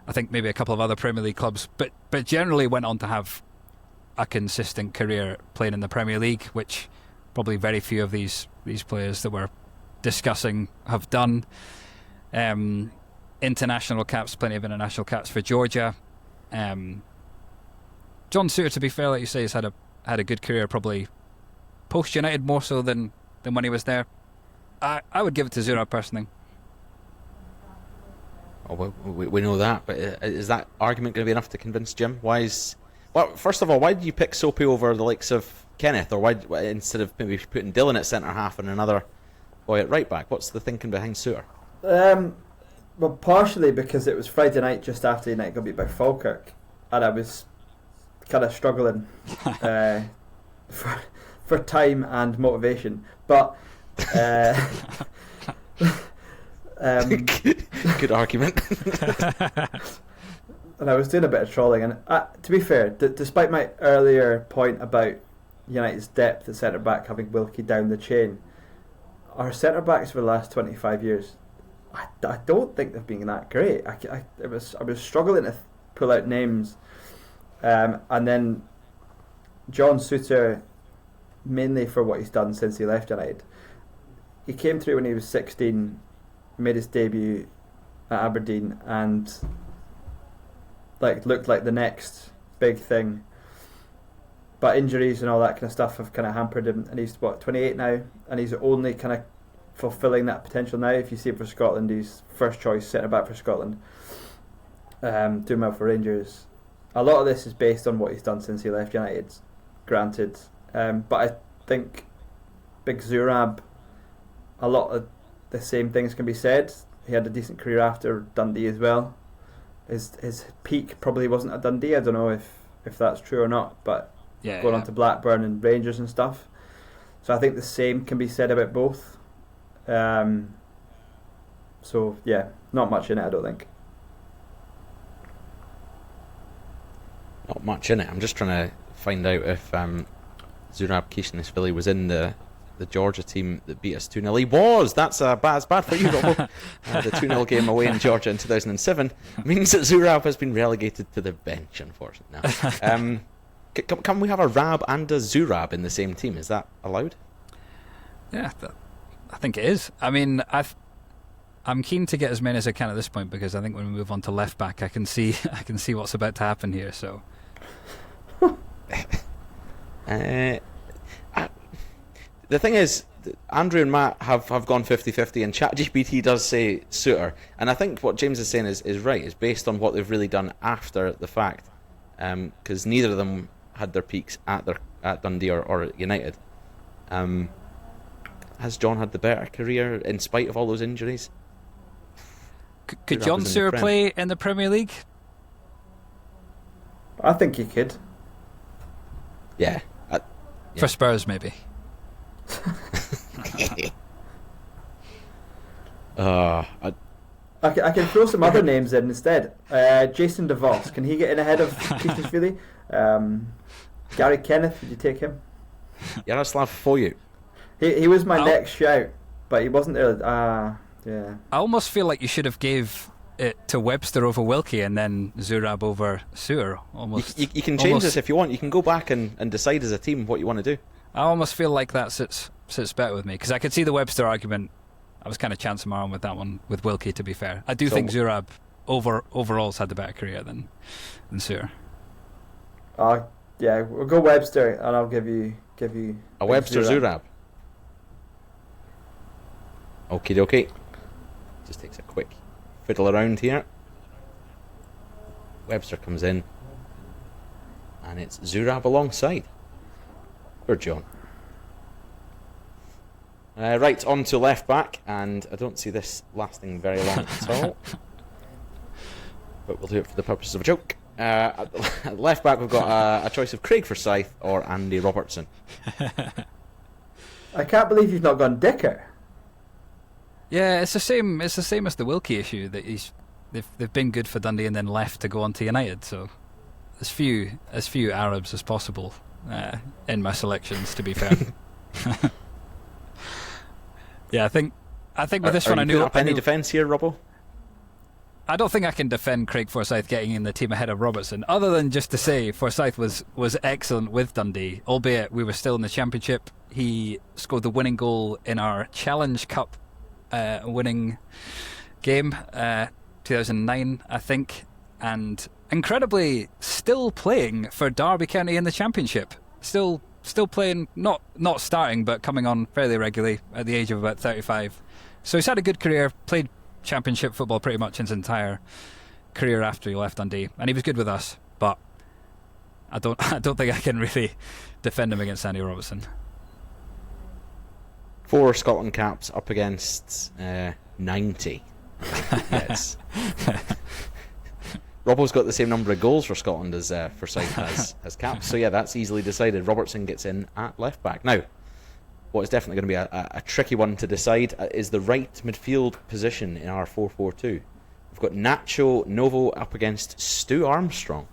I think maybe a couple of other Premier League clubs, but generally went on to have a consistent career playing in the Premier League, which probably very few of these players that we're discussing have done. International caps, plenty of international caps for Georgia. John Suter, to be fair, like you say, has had a good career, probably post United more so than when he was there. I would give it to Zurab personally. Oh, well, we know that, but is that argument going to be enough to convince Jim? First of all, why did you pick Soapy over the likes of Kenneth, or why instead of maybe putting Dylan at centre half and another boy at right back? What's the thinking behind Suter? Well, partially because it was Friday night just after United got beat by Falkirk, and I was kind of struggling for time and motivation, but. Good argument. And I was doing a bit of trolling, and to be fair, despite my earlier point about United's depth at centre back having Wilkie down the chain, our centre backs for the last 25 years, I don't think they've been that great. I was struggling to pull out names, and then John Suter, mainly for what he's done since he left United. He came through when he was 16. Made his debut at Aberdeen and looked like the next big thing, but injuries and all that kind of stuff have kind of hampered him, and he's 28 now, and he's only kind of fulfilling that potential now. If you see him for Scotland, he's first choice centre back for Scotland. Doing well for Rangers. A lot of this is based on what he's done since he left United, granted. But I think Big Zurab, a lot of the same things can be said. He had a decent career after Dundee as well. His peak probably wasn't at Dundee. I don't know if that's true or not, but going on to Blackburn and Rangers and stuff. So I think the same can be said about both. So yeah, not much in it, I don't think. Not much in it. I'm just trying to find out if Zurab Kishnishvili was in the Georgia team that beat us 2-0. He was! That's bad for you, Robbo. The 2-0 game away in Georgia in 2007 means that Zurab has been relegated to the bench, unfortunately. Now, can we have a Rab and a Zurab in the same team? Is that allowed? Yeah, I think it is. I mean, I'm keen to get as many as I can at this point, because I think when we move on to left back, I can see what's about to happen here. So, the thing is, Andrew and Matt have gone 50-50, and ChatGPT does say Suter, and I think what James is saying is right. It's based on what they've really done after the fact, because neither of them had their peaks at Dundee or at United. Has John had the better career in spite of all those injuries? Could John Suter play in the Premier League? I think he could. Yeah. For Spurs, maybe. I can throw some other names in instead. Jason DeVos, can he get in ahead of Kishnishvili? Gary Kenneth, would you take him? Yaroslav Foyut. He was my next shout, but he wasn't there. Yeah. I almost feel like you should have gave it to Webster over Wilkie and then Zurab over Suter. Almost. You can change this if you want. You can go back and decide as a team what you want to do. I almost feel like that sits better with me, because I could see the Webster argument. I was kind of chancing my arm with that one with Wilkie, to be fair. I do think Zurab overall's had the better career than Suter. Yeah, we'll go Webster, and I'll give you a Webster Zurab. Okie dokie. Just takes a quick fiddle around here. Webster comes in, and it's Zurab alongside. Or John. Right, on to left back, and I don't see this lasting very long at all. But we'll do it for the purposes of a joke. At left back, we've got a choice of Craig Forsyth or Andy Robertson. I can't believe you've not gone Dicker. Yeah, it's the same. It's the same as the Wilkie issue, that they've been good for Dundee and then left to go on to United. So as few Arabs as possible in my selections, to be fair. Yeah, I think with this one, I knew. Any defence here, Robbo? I don't think I can defend Craig Forsyth getting in the team ahead of Robertson, other than just to say Forsyth was excellent with Dundee, albeit we were still in the Championship. He scored the winning goal in our Challenge Cup winning game, 2009, I think, and incredibly still playing for Derby County in the Championship. Still playing, not starting, but coming on fairly regularly at the age of about 35. So he's had a good career, played Championship football pretty much his entire career after he left Dundee, and he was good with us, but I don't think I can really defend him against Andy Robertson. 4 Scotland caps up against 90. Yes. Robbo's got the same number of goals for Scotland as Forsyth has caps. So yeah, that's easily decided. Robertson gets in at left back. Now, what is definitely going to be a tricky one to decide is the right midfield position in our 4-4-2. We've got Nacho Novo up against Stu Armstrong.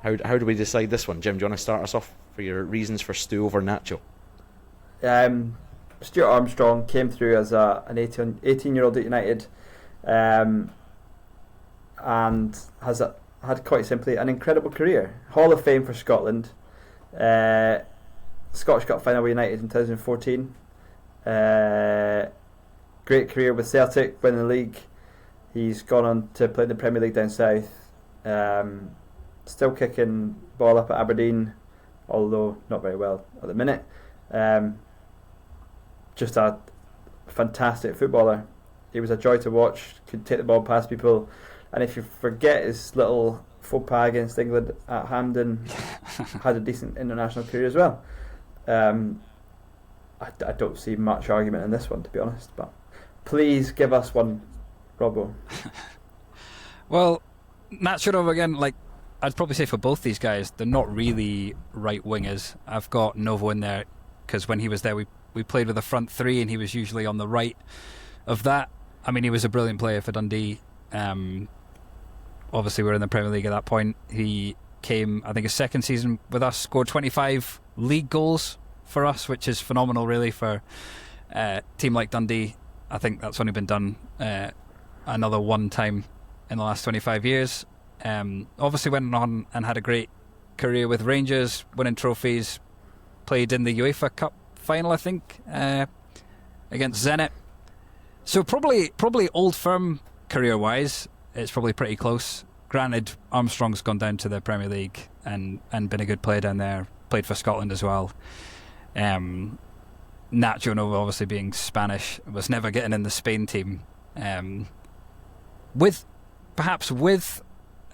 How do we decide this one? Jim, do you want to start us off for your reasons for Stu over Nacho? Stuart Armstrong came through as an 18-year-old at United, and has had quite simply an incredible career. Hall of Fame for Scotland, Scottish Cup final with United in 2014. Great career with Celtic, winning the league. He's gone on to play in the Premier League down south. Still kicking ball up at Aberdeen, although not very well at the minute. just a fantastic footballer. He was a joy to watch, could take the ball past people, and if you forget his little faux pas against England at Hampden, had a decent international career as well. I don't see much argument in this one, to be honest, but please give us one, Robbo. Well, Nachorov, again, like, I'd probably say for both these guys, they're not really right wingers. I've got Novo in there because when he was there, we played with a front three and he was usually on the right of that. I mean, he was a brilliant player for Dundee. Obviously, we were in the Premier League at that point. He came, I think, his second season with us, scored 25 league goals for us, which is phenomenal, really, for a team like Dundee. I think that's only been done another one time in the last 25 years. Obviously went on and had a great career with Rangers, winning trophies, played in the UEFA Cup final, I think, against Zenit. So probably Old Firm career-wise, it's probably pretty close. Granted, Armstrong's gone down to the Premier League and been a good player down there, played for Scotland as well. Nacho Novo, obviously being Spanish, was never getting in the Spain team. With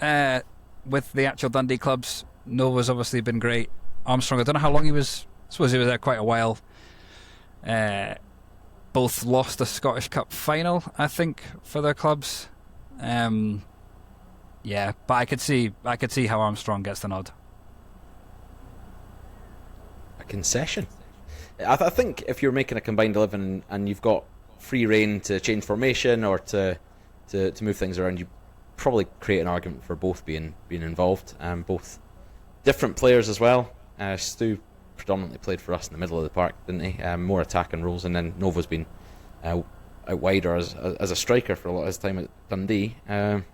the actual Dundee clubs, Nova's obviously been great. Armstrong, I don't know how long he was. I suppose he was there quite a while. Both lost the Scottish Cup final, I think, for their clubs. Yeah, but I could see how Armstrong gets the nod. A concession. I think if you're making a combined 11 and you've got free reign to change formation or to move things around, you probably create an argument for both being involved. Both different players as well. Stu predominantly played for us in the middle of the park, didn't he? More attacking roles, and then Novo's been out wider as a striker for a lot of his time at Dundee. So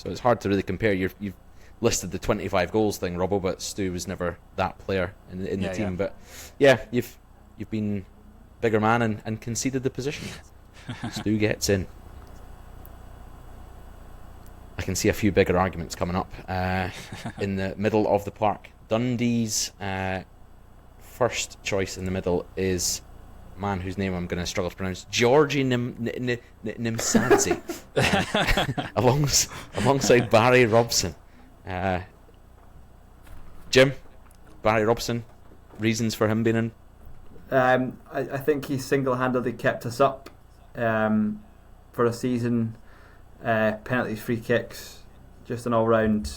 it's hard to really compare. You've listed the 25 goals thing, Robbo, but Stu was never that player in the team. Yeah. But yeah, you've been bigger man and conceded the position. Stu gets in. I can see a few bigger arguments coming up in the middle of the park. Dundee's first choice in the middle is a man whose name I'm going to struggle to pronounce, Georgi Nimsadze, alongside Barry Robson. Jim, Barry Robson, reasons for him being in? I think he single-handedly kept us up for a season. Penalties, free kicks, just an all-round,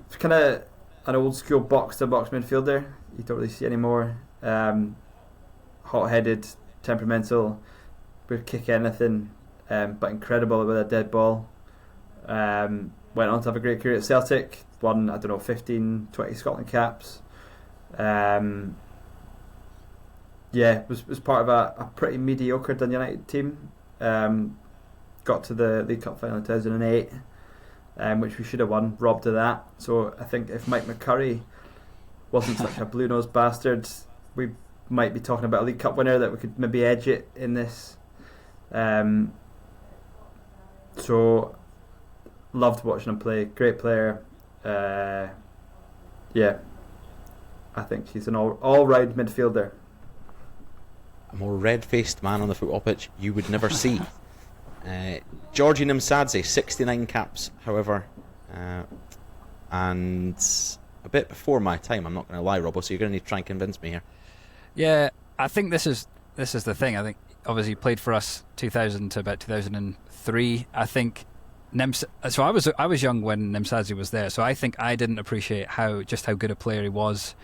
it's kind of an old-school box-to-box midfielder you don't really see anymore. Hot-headed, temperamental, would kick anything, but incredible with a dead ball. Went on to have a great career at Celtic, won, 15, 20 Scotland caps. Was part of a pretty mediocre Dundee United team. Got to the League Cup final in 2008, which we should have won, robbed of that. So I think if Mike McCurry wasn't such a blue-nosed bastard, we might be talking about a League Cup winner that we could maybe edge it in this. So loved watching him play, great player. I think he's an all-round midfielder. A more red-faced man on the football pitch you would never see. Georgi Nimsadze, 69 caps, however, and a bit before my time. I'm not going to lie, Robbo, so you're going to need to try and convince me here. Yeah, I think this is the thing. I think obviously he played for us 2000 to about 2003. I think so I was young when Nimsadze was there, so I think I didn't appreciate how good a player he was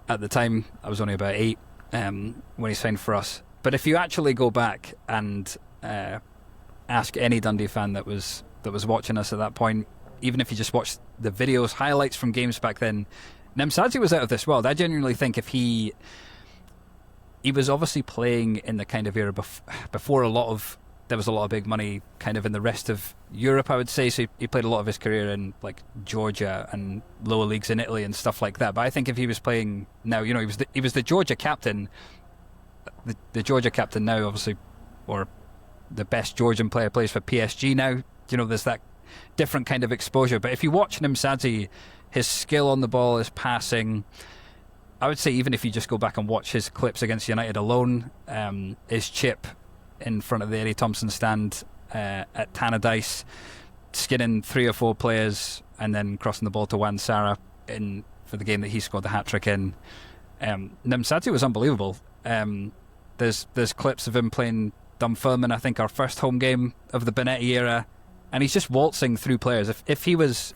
at the time. I was only about 8 when he signed for us. But if you actually go back and ask any Dundee fan that was watching us at that point, even if you just watched the videos, highlights from games back then, Nimsadze was out of this world. I genuinely think if he was obviously playing in the kind of era before there was a lot of big money kind of in the rest of Europe, I would say. So he played a lot of his career in like Georgia and lower leagues in Italy and stuff like that. But I think if he was playing now, he was the Georgia captain. The Georgia captain now, obviously, or the best Georgian player, plays for PSG now. There's that different kind of exposure. But if you watch Nimsadze, his skill on the ball, his passing, I would say even if you just go back and watch his clips against United alone, his chip in front of the Eddie Thompson stand at Tannadice, skinning 3 or 4 players and then crossing the ball to Wan Sara in for the game that he scored the hat-trick in. Nemsadze was unbelievable. There's clips of him playing Dunfermline, I think our first home game of the Bonetti era, and he's just waltzing through players. If he was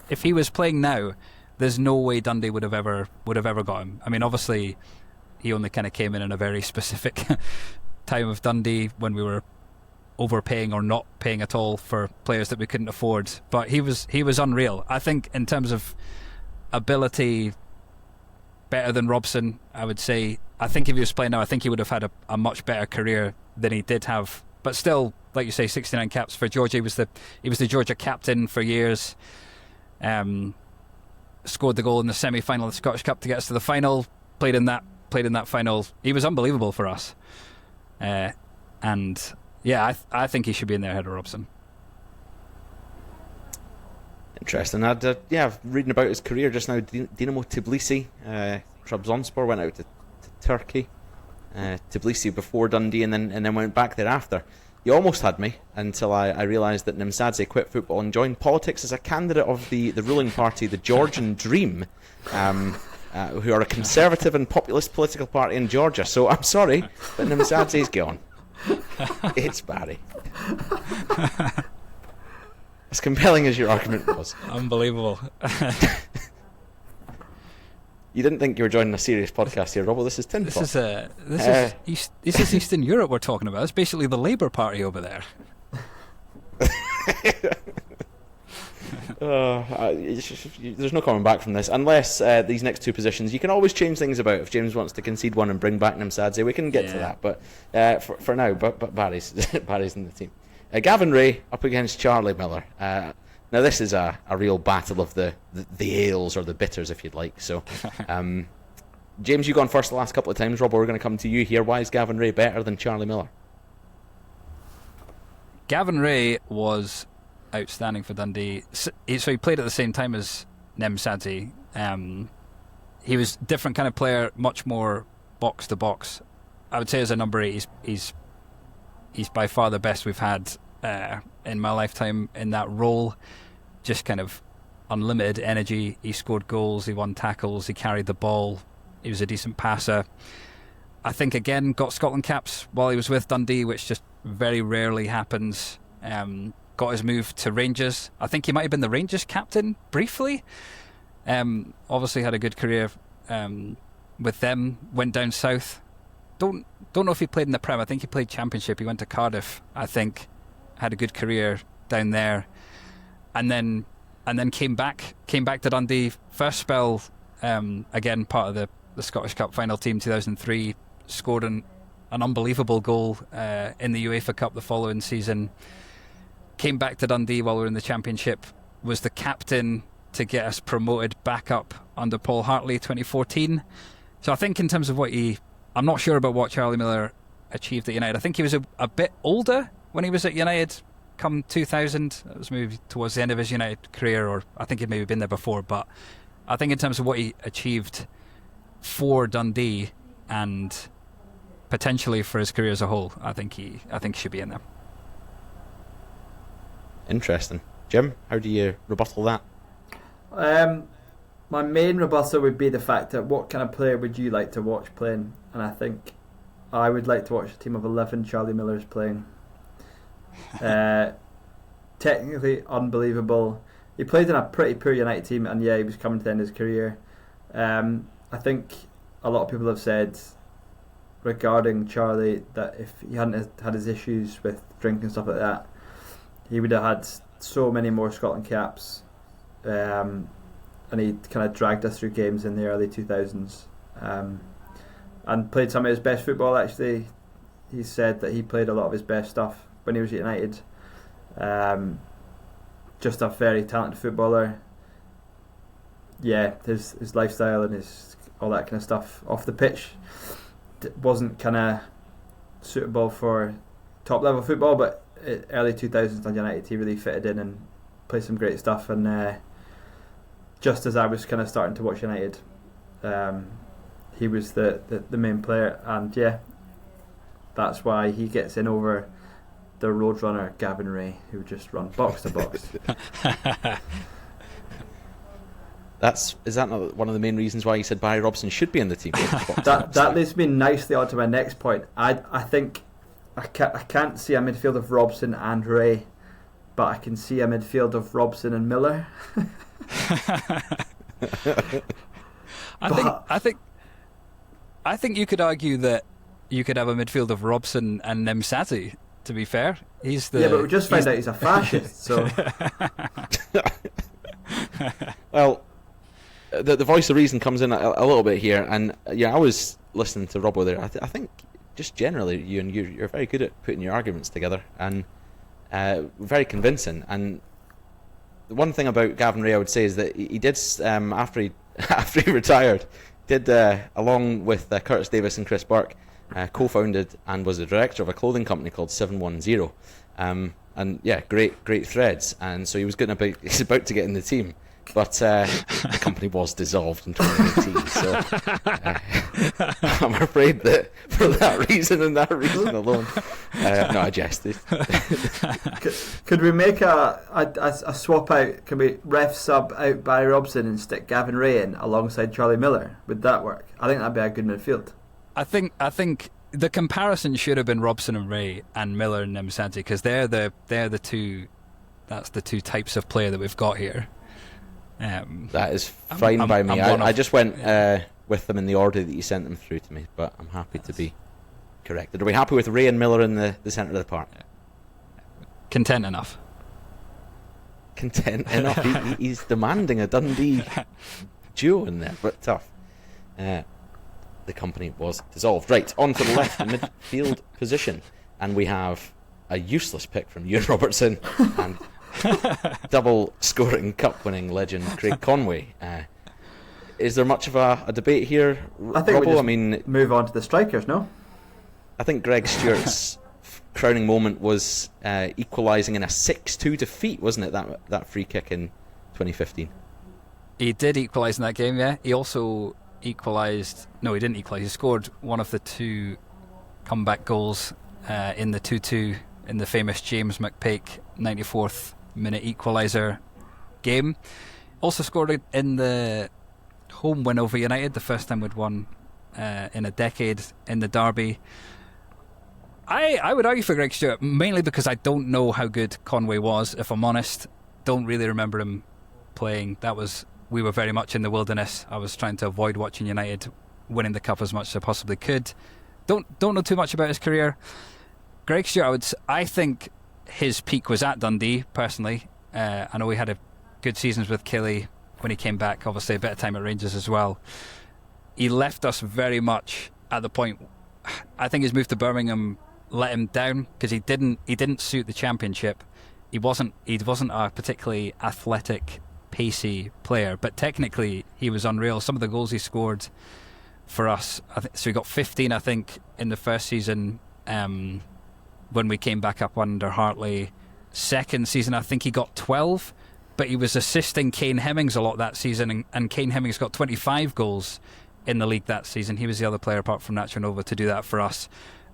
playing now, there's no way Dundee would have ever got him. I mean, obviously, he only kind of came in a very specific time of Dundee when we were overpaying or not paying at all for players that we couldn't afford. But he was unreal. I think in terms of ability, better than Robson, I would say. I think if he was playing now, I think he would have had a much better career than he did have. But still, like you say, 69 caps for Georgia. He was the Georgia captain for years. Scored the goal in the semi-final of the Scottish Cup to get us to the final. Played in that final. He was unbelievable for us. And yeah, I think he should be in there ahead of Robson. Interesting. Reading about his career just now. Dinamo Tbilisi, Trabzonspor, went out to Turkey. Tbilisi before Dundee, and then went back thereafter. You almost had me until I realised that Nemsadze quit football and joined politics as a candidate of the ruling party, the Georgian Dream, who are a conservative and populist political party in Georgia. So I'm sorry, but Nemsadze's gone. It's Barry. As compelling as your argument was. Unbelievable. You didn't think you were joining a serious podcast here, Rob? Well, this is Tinpot. This is Eastern Europe we're talking about. It's basically the Labour Party over there. There's no coming back from this unless these next 2 positions. You can always change things about if James wants to concede one and bring back Nemsadze. We can get to that, but for now, but Barry's in the team. Gavin Ray up against Charlie Miller. Now this is a real battle of the ales or the bitters, if you'd like. So, James, you've gone first the last couple of times. Rob, we're going to come to you here. Why is Gavin Ray better than Charlie Miller? Gavin Ray was outstanding for Dundee. So he played at the same time as Nemsadze. He was a different kind of player, much more box to box. I would say as a number 8, he's by far the best we've had in my lifetime in that role. Just kind of unlimited energy. He scored goals, he won tackles, he carried the ball, he was a decent passer. I think again got Scotland caps while he was with Dundee, which just very rarely happens. Got his move to Rangers. I think he might have been the Rangers captain briefly. Obviously had a good career with them. Went down south. Don't know if he played in the Prem. I think he played Championship. He went to Cardiff, I think. Had a good career down there, and then came back to Dundee. First spell, again part of the Scottish Cup final team 2003. Scored an unbelievable goal in the UEFA Cup the following season. Came back to Dundee while we were in the Championship. Was the captain to get us promoted back up under Paul Hartley 2014. So I think in terms of I'm not sure about what Charlie Miller achieved at United. I think he was a bit older when he was at United come 2000. It was maybe towards the end of his United career, or I think he'd maybe been there before. But I think in terms of what he achieved for Dundee and potentially for his career as a whole, I think he should be in there. Interesting. Jim, how do you rebuttal that? My main rebuttal would be the fact that what kind of player would you like to watch playing? And I think I would like to watch a team of 11 Charlie Millers playing. Technically unbelievable. He played in a pretty poor United team, and he was coming to the end of his career. I think a lot of people have said regarding Charlie that if he hadn't had his issues with drink and stuff like that, he would have had so many more Scotland caps. And he kind of dragged us through games in the early 2000s, and played some of his best football. Actually, he said that he played a lot of his best stuff when he was at United. Just a very talented footballer. Yeah, his lifestyle and his all that kind of stuff off the pitch wasn't kind of suitable for top level football, but early 2000s on United he really fitted in and played some great stuff. And just as I was kind of starting to watch United, he was the main player, and yeah, that's why he gets in over the roadrunner Gavin Ray, who just run box to box. Is that not one of the main reasons why you said Barry Robson should be in the team? that leads me nicely on to my next point. I think I can't see a midfield of Robson and Ray, but I can see a midfield of Robson and Miller. I think you could argue that you could have a midfield of Robson and Nemsati. To be fair, but we just found out he's a fascist. So, well, the voice of reason comes in a little bit here, and I was listening to Robbo there. I think just generally, you're very good at putting your arguments together, and very convincing. And the one thing about Gavin Ray I would say is that he did after he retired, along with Curtis Davis and Chris Burke, co-founded and was the director of a clothing company called 710. And yeah, great threads. And so he's about to get in the team, but the company was dissolved in 2018. So I'm afraid that for that reason and that reason alone, no, I jested. Could we make a swap out? Can we ref sub out Barry Robson and stick Gavin Ray in alongside Charlie Miller? Would that work? I think that'd be a good midfield. I think the comparison should have been Robson and Ray and Miller and Nemsanti, because they're the two. That's the two types of player that we've got here. That is fine by me. I just went with them in the order that you sent them through to me, but I'm happy to be corrected. Are we happy with Ray and Miller in the centre of the park? Content enough. Content enough. He's demanding a Dundee duo in there, but tough. The company was dissolved. Right, on to the left midfield position, and we have a useless pick from Euan Robertson and double scoring cup winning legend Craig Conway. Is there much of a debate here, I think Robbo? we move on to the strikers, no? I think Greg Stewart's crowning moment was equalising in a 6-2 defeat, wasn't it, that free kick in 2015? He did equalise in that game, yeah. He also equalised... No, he didn't equalise. He scored one of the two comeback goals in the 2-2 in the famous James McPake 94th minute equaliser game. Also scored it in the home win over United, the first time we'd won in a decade in the derby. I would argue for Greg Stewart, mainly because I don't know how good Conway was, if I'm honest. Don't really remember him playing. We were very much in the wilderness. I was trying to avoid watching United winning the cup as much as I possibly could. Don't know too much about his career. Greg Stewart, I think his peak was at Dundee, personally. I know he had a good seasons with Killie when he came back, obviously a bit of time at Rangers as well. He left us very much at the point... I think his move to Birmingham let him down, because he didn't suit the Championship. He wasn't a particularly athletic, pacey player, but technically he was unreal. Some of the goals he scored for us, so he got 15, I think, in the first season when we came back up under Hartley. Second season, I think he got 12, but he was assisting Kane Hemmings a lot that season, and Kane Hemmings got 25 goals in the league that season. He was the other player apart from Nacho Nova to do that for us.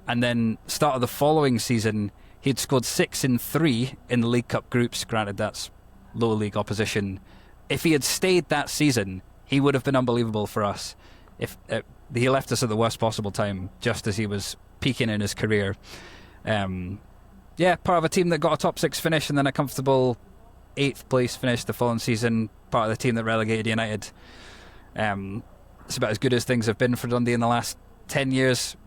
And then start of the following season, he'd scored 6 in 3 in the League Cup groups. Granted, that's lower league opposition. If he had stayed that season, he would have been unbelievable for us. If he left us at the worst possible time, just as he was peaking in his career. Part of a team that got a top 6 finish and then a comfortable 8th place finish the following season. Part of the team that relegated United. It's about as good as things have been for Dundee in the last 10 years.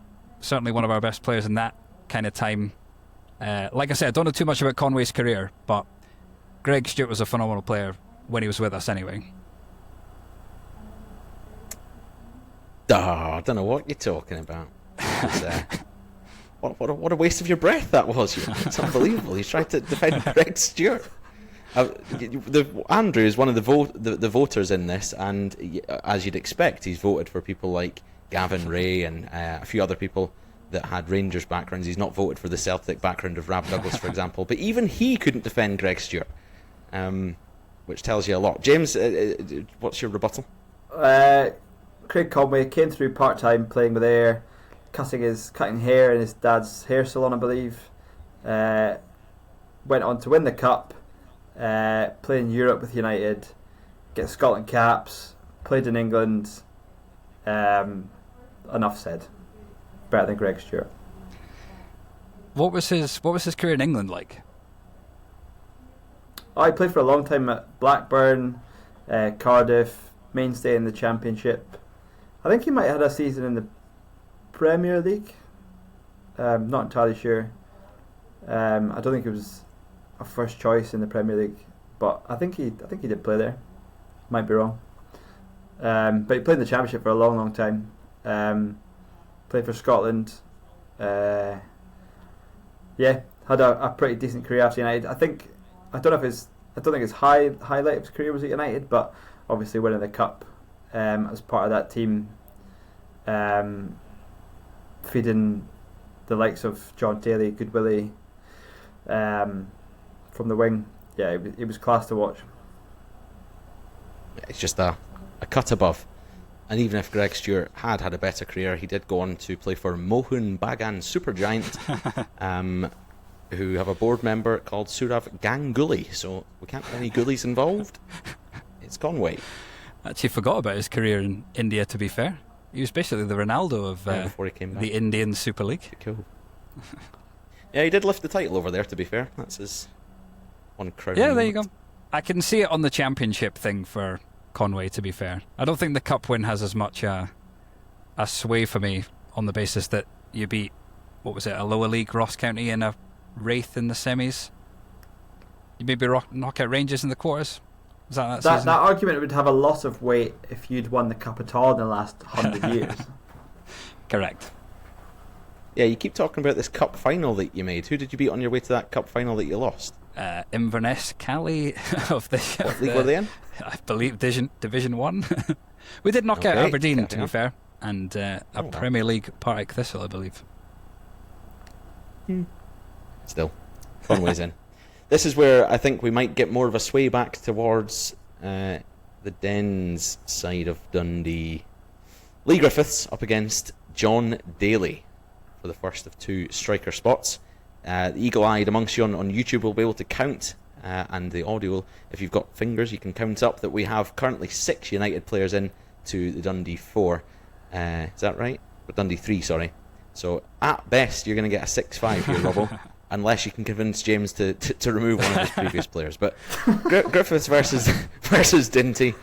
Certainly one of our best players in that kind of time. Like I said, I don't know too much about Conway's career, but Greg Stewart was a phenomenal player when he was with us anyway. I don't know what you're talking about. What a waste of your breath that was. It's unbelievable. He's trying to defend Greg Stewart. Andrew is one of the voters in this, and as you'd expect, he's voted for people like Gavin Ray and a few other people that had Rangers backgrounds. He's not voted for the Celtic background of Rab Douglas, for example. But even he couldn't defend Greg Stewart, which tells you a lot. James, what's your rebuttal? Craig Conway came through part-time playing with Ayr, cutting hair in his dad's hair salon, I believe. Went on to win the cup, play in Europe with United, get Scotland caps, played in England. Enough said. Better than Greg Stewart. What was his career in England like? I played for a long time at Blackburn, Cardiff, mainstay in the Championship. I think he might have had a season in the Premier League. Not entirely sure. I don't think it was a first choice in the Premier League, but I think he did play there. Might be wrong. But he played in the Championship for a long, long time. Played for Scotland. Had a pretty decent career after United. I don't think his highlight of his career was at United, but obviously winning the cup as part of that team, feeding the likes of John Daly, Good Willie, from the wing. Yeah, it was class to watch. It's just a cut above. And even if Greg Stewart had a better career, he did go on to play for Mohun Bagan Supergiant, who have a board member called Surav Ganguly. So we can't have any Goolies involved. It's Conway. Actually forgot about his career in India, to be fair. He was basically the Ronaldo of before he came back. the Indian Super League. Cool. Yeah, he did lift the title over there, to be fair. That's his one crown. Yeah, there you go. I can see it on the Championship thing for Conway, to be fair. I don't think the cup win has as much a sway for me on the basis that you beat, what was it, a lower league Ross County and a Wraith in the semis. You maybe knock out Rangers in the quarters. Was that season? That argument would have a lot of weight if you'd won the cup at all in the last 100 years. Correct. Yeah, you keep talking about this cup final that you made. Who did you beat on your way to that cup final that you lost? Inverness Cali of the... What league were they in? I believe Division 1. We did knock out Aberdeen, to be fair, and a Premier League Partick Thistle, I believe. Still, Conway's in. This is where I think we might get more of a sway back towards the Dens side of Dundee. Lee Griffiths up against John Daly for the first of two striker spots. The eagle-eyed amongst you on YouTube will be able to count, and the audio, if you've got fingers, you can count up that we have currently 6 United players in to the Dundee 4. Is that right? Or Dundee 3, sorry. So at best, you're going to get a 6-5 here, Robbo, unless you can convince James to remove one of his previous players. But Griffiths versus Dinty.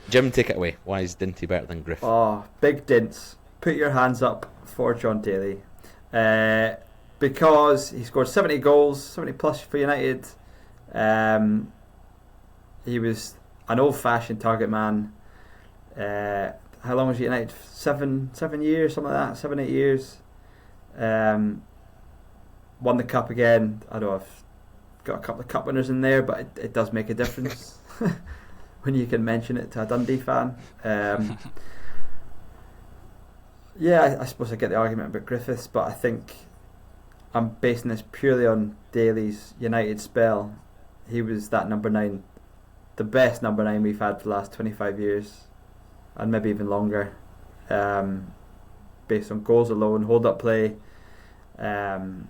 Jim, take it away. Why is Dinty better than Griff? Oh, big Dints. Put your hands up for John Daly. Because he scored 70 goals, 70 plus for United. He was an old-fashioned target man. How long was he at United? 7 years, something like that. 7, 8 years. Won the cup again. I know I've got a couple of cup winners in there, but it does make a difference when you can mention it to a Dundee fan. Yeah, I suppose I get the argument about Griffiths, but I think I'm basing this purely on Daly's United spell. He was that number 9, the best number 9 we've had for the last 25 years, and maybe even longer, based on goals alone, hold-up play, and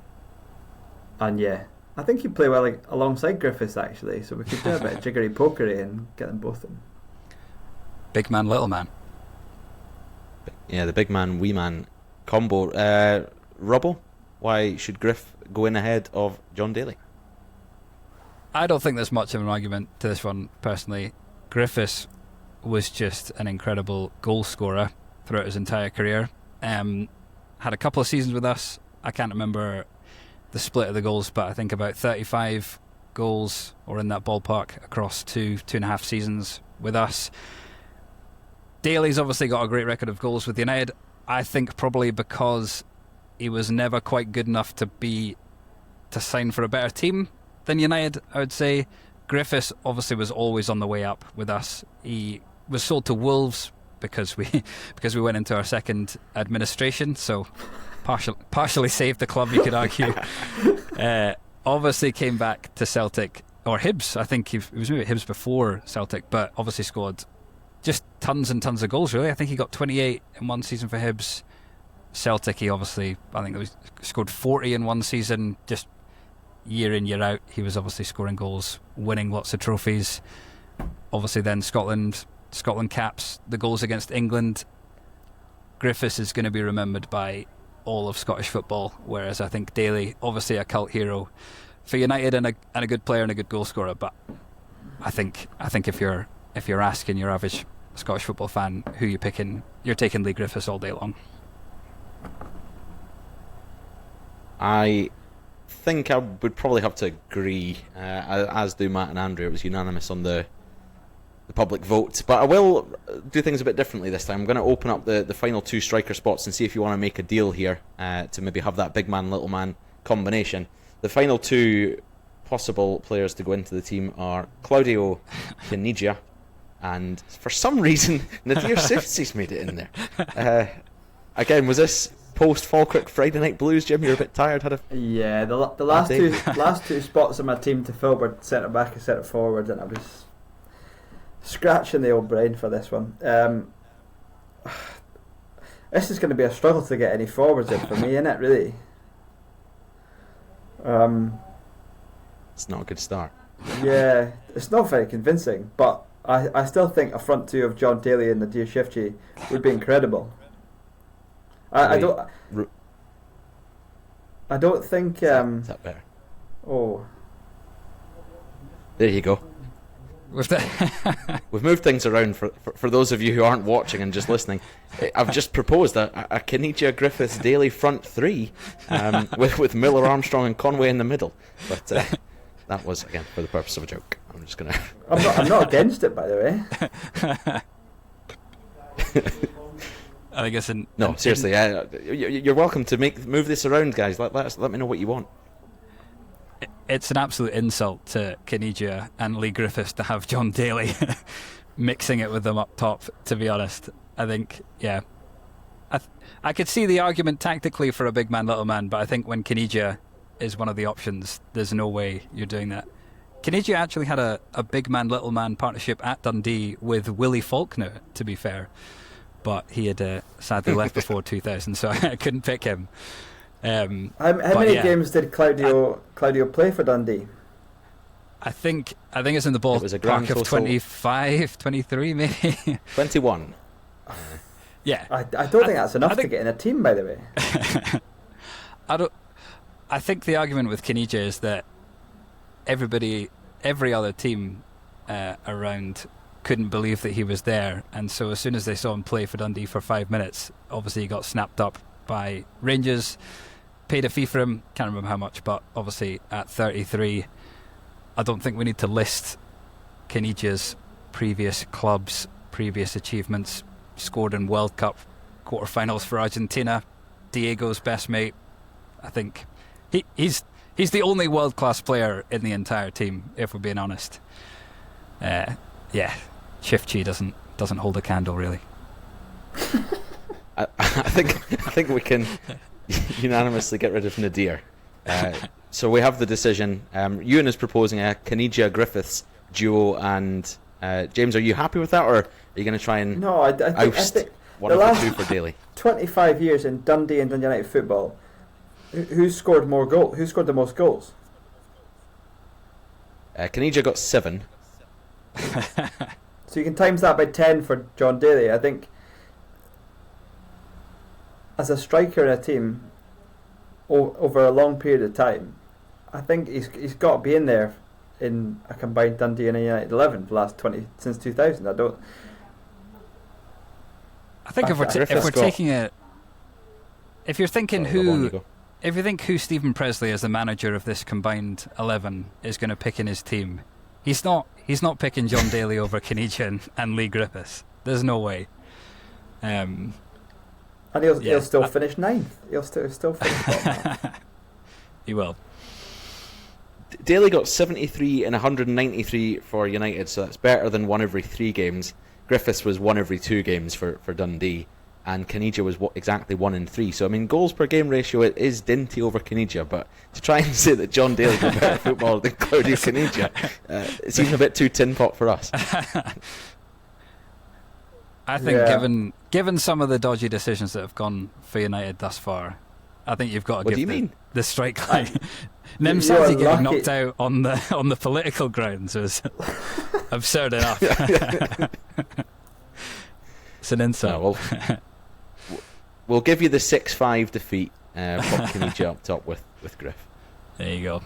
yeah, I think he'd play well alongside Griffiths, actually, so we could do a bit of jiggery-pokery and get them both in. Big man, little man. Yeah, the big man, wee man combo. Robbo, why should Griff go in ahead of John Daly? I don't think there's much of an argument to this one, personally. Griffiths was just an incredible goal scorer throughout his entire career. Had a couple of seasons with us. I can't remember the split of the goals, but I think about 35 goals or in that ballpark across 2.5 seasons with us. Daly's obviously got a great record of goals with United. I think probably because he was never quite good enough to sign for a better team than United, I would say. Griffiths obviously was always on the way up with us. He was sold to Wolves because we went into our second administration, so partially saved the club, you could argue. Obviously came back to Celtic, or Hibs. I think he was maybe at Hibs before Celtic, but obviously scored just tons and tons of goals, really. I think he got 28 in one season for Hibs. Celtic, he obviously, I think he scored 40 in one season, just year in, year out. He was obviously scoring goals, winning lots of trophies. Obviously then Scotland caps the goals against England. Griffiths is going to be remembered by all of Scottish football, whereas I think Daly, obviously a cult hero for United and a good player and a good goal scorer, but I think if you're asking your average Scottish football fan who you're picking, you're taking Lee Griffiths all day long. I think I would probably have to agree, as do Matt and Andrew. It was unanimous on the public vote, but I will do things a bit differently this time. I'm going to open up the final two striker spots and see if you want to make a deal here to maybe have that big man, little man combination. The final two possible players to go into the team are Claudio Caniggia, and for some reason Nadir Sifsi's made it in there. Again, was this post Falkirk Friday Night Blues, Jim? You're a bit tired. Yeah, the last two spots in my team to fill were centre back and centre forward, and I was scratching the old brain for this one. This is going to be a struggle to get any forwards in for me, isn't it? Really. It's not a good start. Yeah, it's not very convincing, but I still think a front two of John Daly and Nadir Shifchi would be incredible. I don't think. Is that better? Oh, there you go. We've moved things around for those of you who aren't watching and just listening. I've just proposed a Caniggia, Griffiths, Daly front three with Miller, Armstrong and Conway in the middle. But that was, again, for the purpose of a joke. I'm just going to... I'm not against it, by the way. I guess no, seriously, you're welcome to move this around, guys. Let me know what you want. It's an absolute insult to Caniggia and Lee Griffiths to have John Daly mixing it with them up top, to be honest. I think, yeah. I could see the argument tactically for a big man, little man, but I think when Caniggia is one of the options, there's no way you're doing that. Caniggia actually had a big man, little man partnership at Dundee with Willie Faulkner, to be fair. But he had sadly left before 2000, so I couldn't pick him. How many games did Claudio play for Dundee? I think it's in the ballpark of 25, 23 maybe. 21. Yeah. I don't think that's enough to get in a team, by the way. I think the argument with Caniggia is that every other team around couldn't believe that he was there, and so as soon as they saw him play for Dundee for 5 minutes, obviously he got snapped up by Rangers, paid a fee for him, can't remember how much, but obviously at 33, I don't think we need to list Caniggia's previous clubs, previous achievements. Scored in World Cup quarterfinals for Argentina, Diego's best mate. I think he's the only world-class player in the entire team, if we're being honest. Yeah, Shifchi doesn't hold a candle, really. I think we can unanimously get rid of Nadir. So we have the decision. Euan is proposing a Caniggia Griffiths duo, and James, are you happy with that, or are you going to try and I think one of the two for Daly? 25 years in Dundee and Dundee United football, who scored more goals? Who scored the most goals? Caniggia got 7. So you can times that by 10 for John Daly. I think as a striker in a team over a long period of time, I think he's got to be in there in a combined Dundee and United 11 for the last 20 since 2000. I think if we're taking it, if you're thinking if you think who Stephen Presley as the manager of this combined 11 is going to pick in his team, he's not picking John Daly over Caniggia and Lee Griffiths. There's no way. And he'll still finish 9th. He'll still finish bottom. He will. Daly got 73 and 193 for United, so that's better than 1 every 3 games. Griffiths was 1 every 2 games for Dundee, and Caniggia was exactly 1 in 3. So I mean, goals per game ratio, it is dinty over Caniggia, but to try and say that John Daly is a better footballer than Claudio Caniggia, it's even a bit too tin pot for us. I think given some of the dodgy decisions that have gone for United thus far, I think you've got to give the strike line. Nemsansi getting knocked out on the political grounds was absurd enough. It's an insult. We'll give you the 6-5 defeat. What can you jump up with Griff? There you go.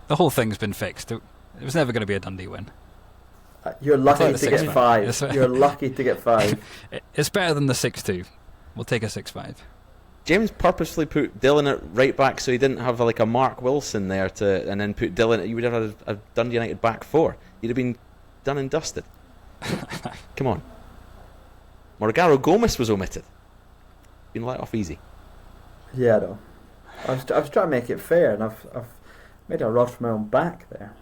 The whole thing's been fixed. It was never going to be a Dundee win. You're lucky to get 5. You're lucky to get 5. It's better than the 6-2. We'll take a 6-5. James purposefully put Dylan at right back so he didn't have like a Mark Wilson there and then put Dylan. You would have had a Dundee United back 4. You'd have been done and dusted. Come on. Morgaro Gomez was omitted. Been let off easy. Yeah, no. I was trying to make it fair, and I've made a rod for my own back there.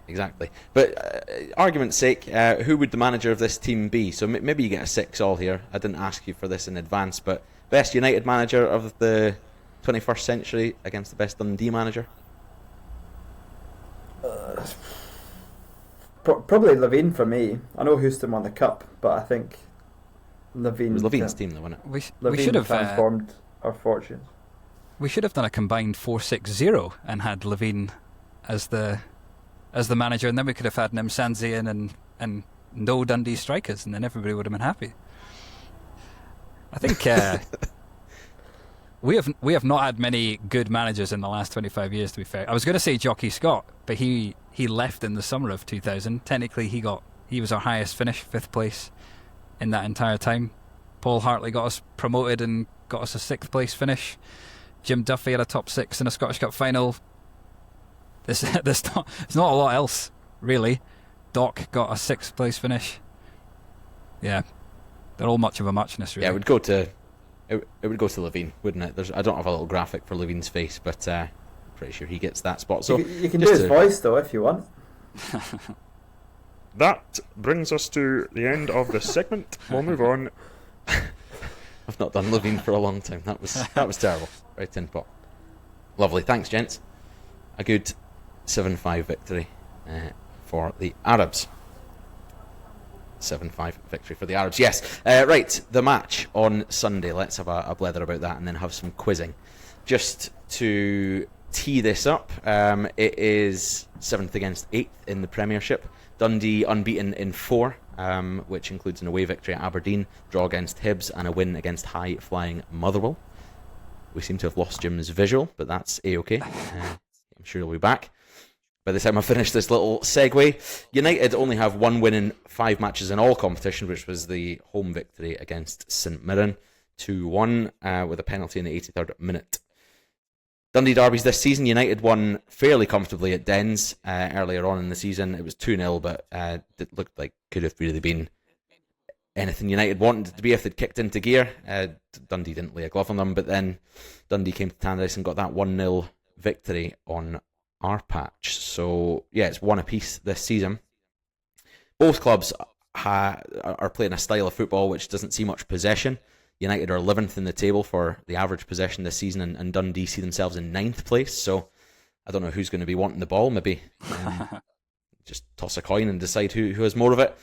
Exactly. But argument's sake, who would the manager of this team be? So maybe you get a 6-all here. I didn't ask you for this in advance, but best United manager of the 21st century against the best Dundee manager? Probably Levein for me. I know Houston won the cup, but I think Levein... It was Levein's team though, wasn't it? We should have transformed our fortunes. We should have done a combined 4-6-0 and had Levein as the manager, and then we could have had Nemsansi in and no Dundee strikers, and then everybody would have been happy. I think we have not had many good managers in the last 25 years, to be fair. I was going to say Jockey Scott, but he left in the summer of 2000. Technically, he was our highest finish, 5th place in that entire time. Paul Hartley got us promoted and got us a 6th place finish. Jim Duffy had a top 6 in a Scottish Cup final. There's not a lot else, really. Doc got a 6th place finish. Yeah, they're all much of a muchness, really. Yeah, it would go to Levein, wouldn't it? I don't have a little graphic for Levein's face, but I'm pretty sure he gets that spot. So you can do his voice though if you want. That brings us to the end of this segment. We'll move on. I've not done Levein for a long time. That was terrible. Right, Tinpot. Lovely. Thanks, gents. A good 7-5 victory for the Arabs. 7-5 victory for the Arabs. Yes. Right, the match on Sunday. Let's have a blether about that and then have some quizzing. Just to tee this up, it is 7th against 8th in the Premiership. Dundee unbeaten in 4, which includes an away victory at Aberdeen, draw against Hibs, and a win against high-flying Motherwell. We seem to have lost Jim's visual, but that's A-OK. I'm sure he'll be back by the time I finish this little segue. United only have 1 win in 5 matches in all competition, which was the home victory against St Mirren, 2-1, with a penalty in the 83rd minute. Dundee derbies this season, United won fairly comfortably at Dens earlier on in the season. It was 2-0, but it looked like could have really been anything United wanted it to be if they'd kicked into gear. Dundee didn't lay a glove on them, but then Dundee came to Tannadice and got that 1-0 victory on our patch. So, yeah, it's 1 apiece this season. Both clubs are playing a style of football which doesn't see much possession. United are 11th in the table for the average possession this season, and Dundee see themselves in 9th place. So I don't know who's going to be wanting the ball. Maybe just toss a coin and decide who has more of it.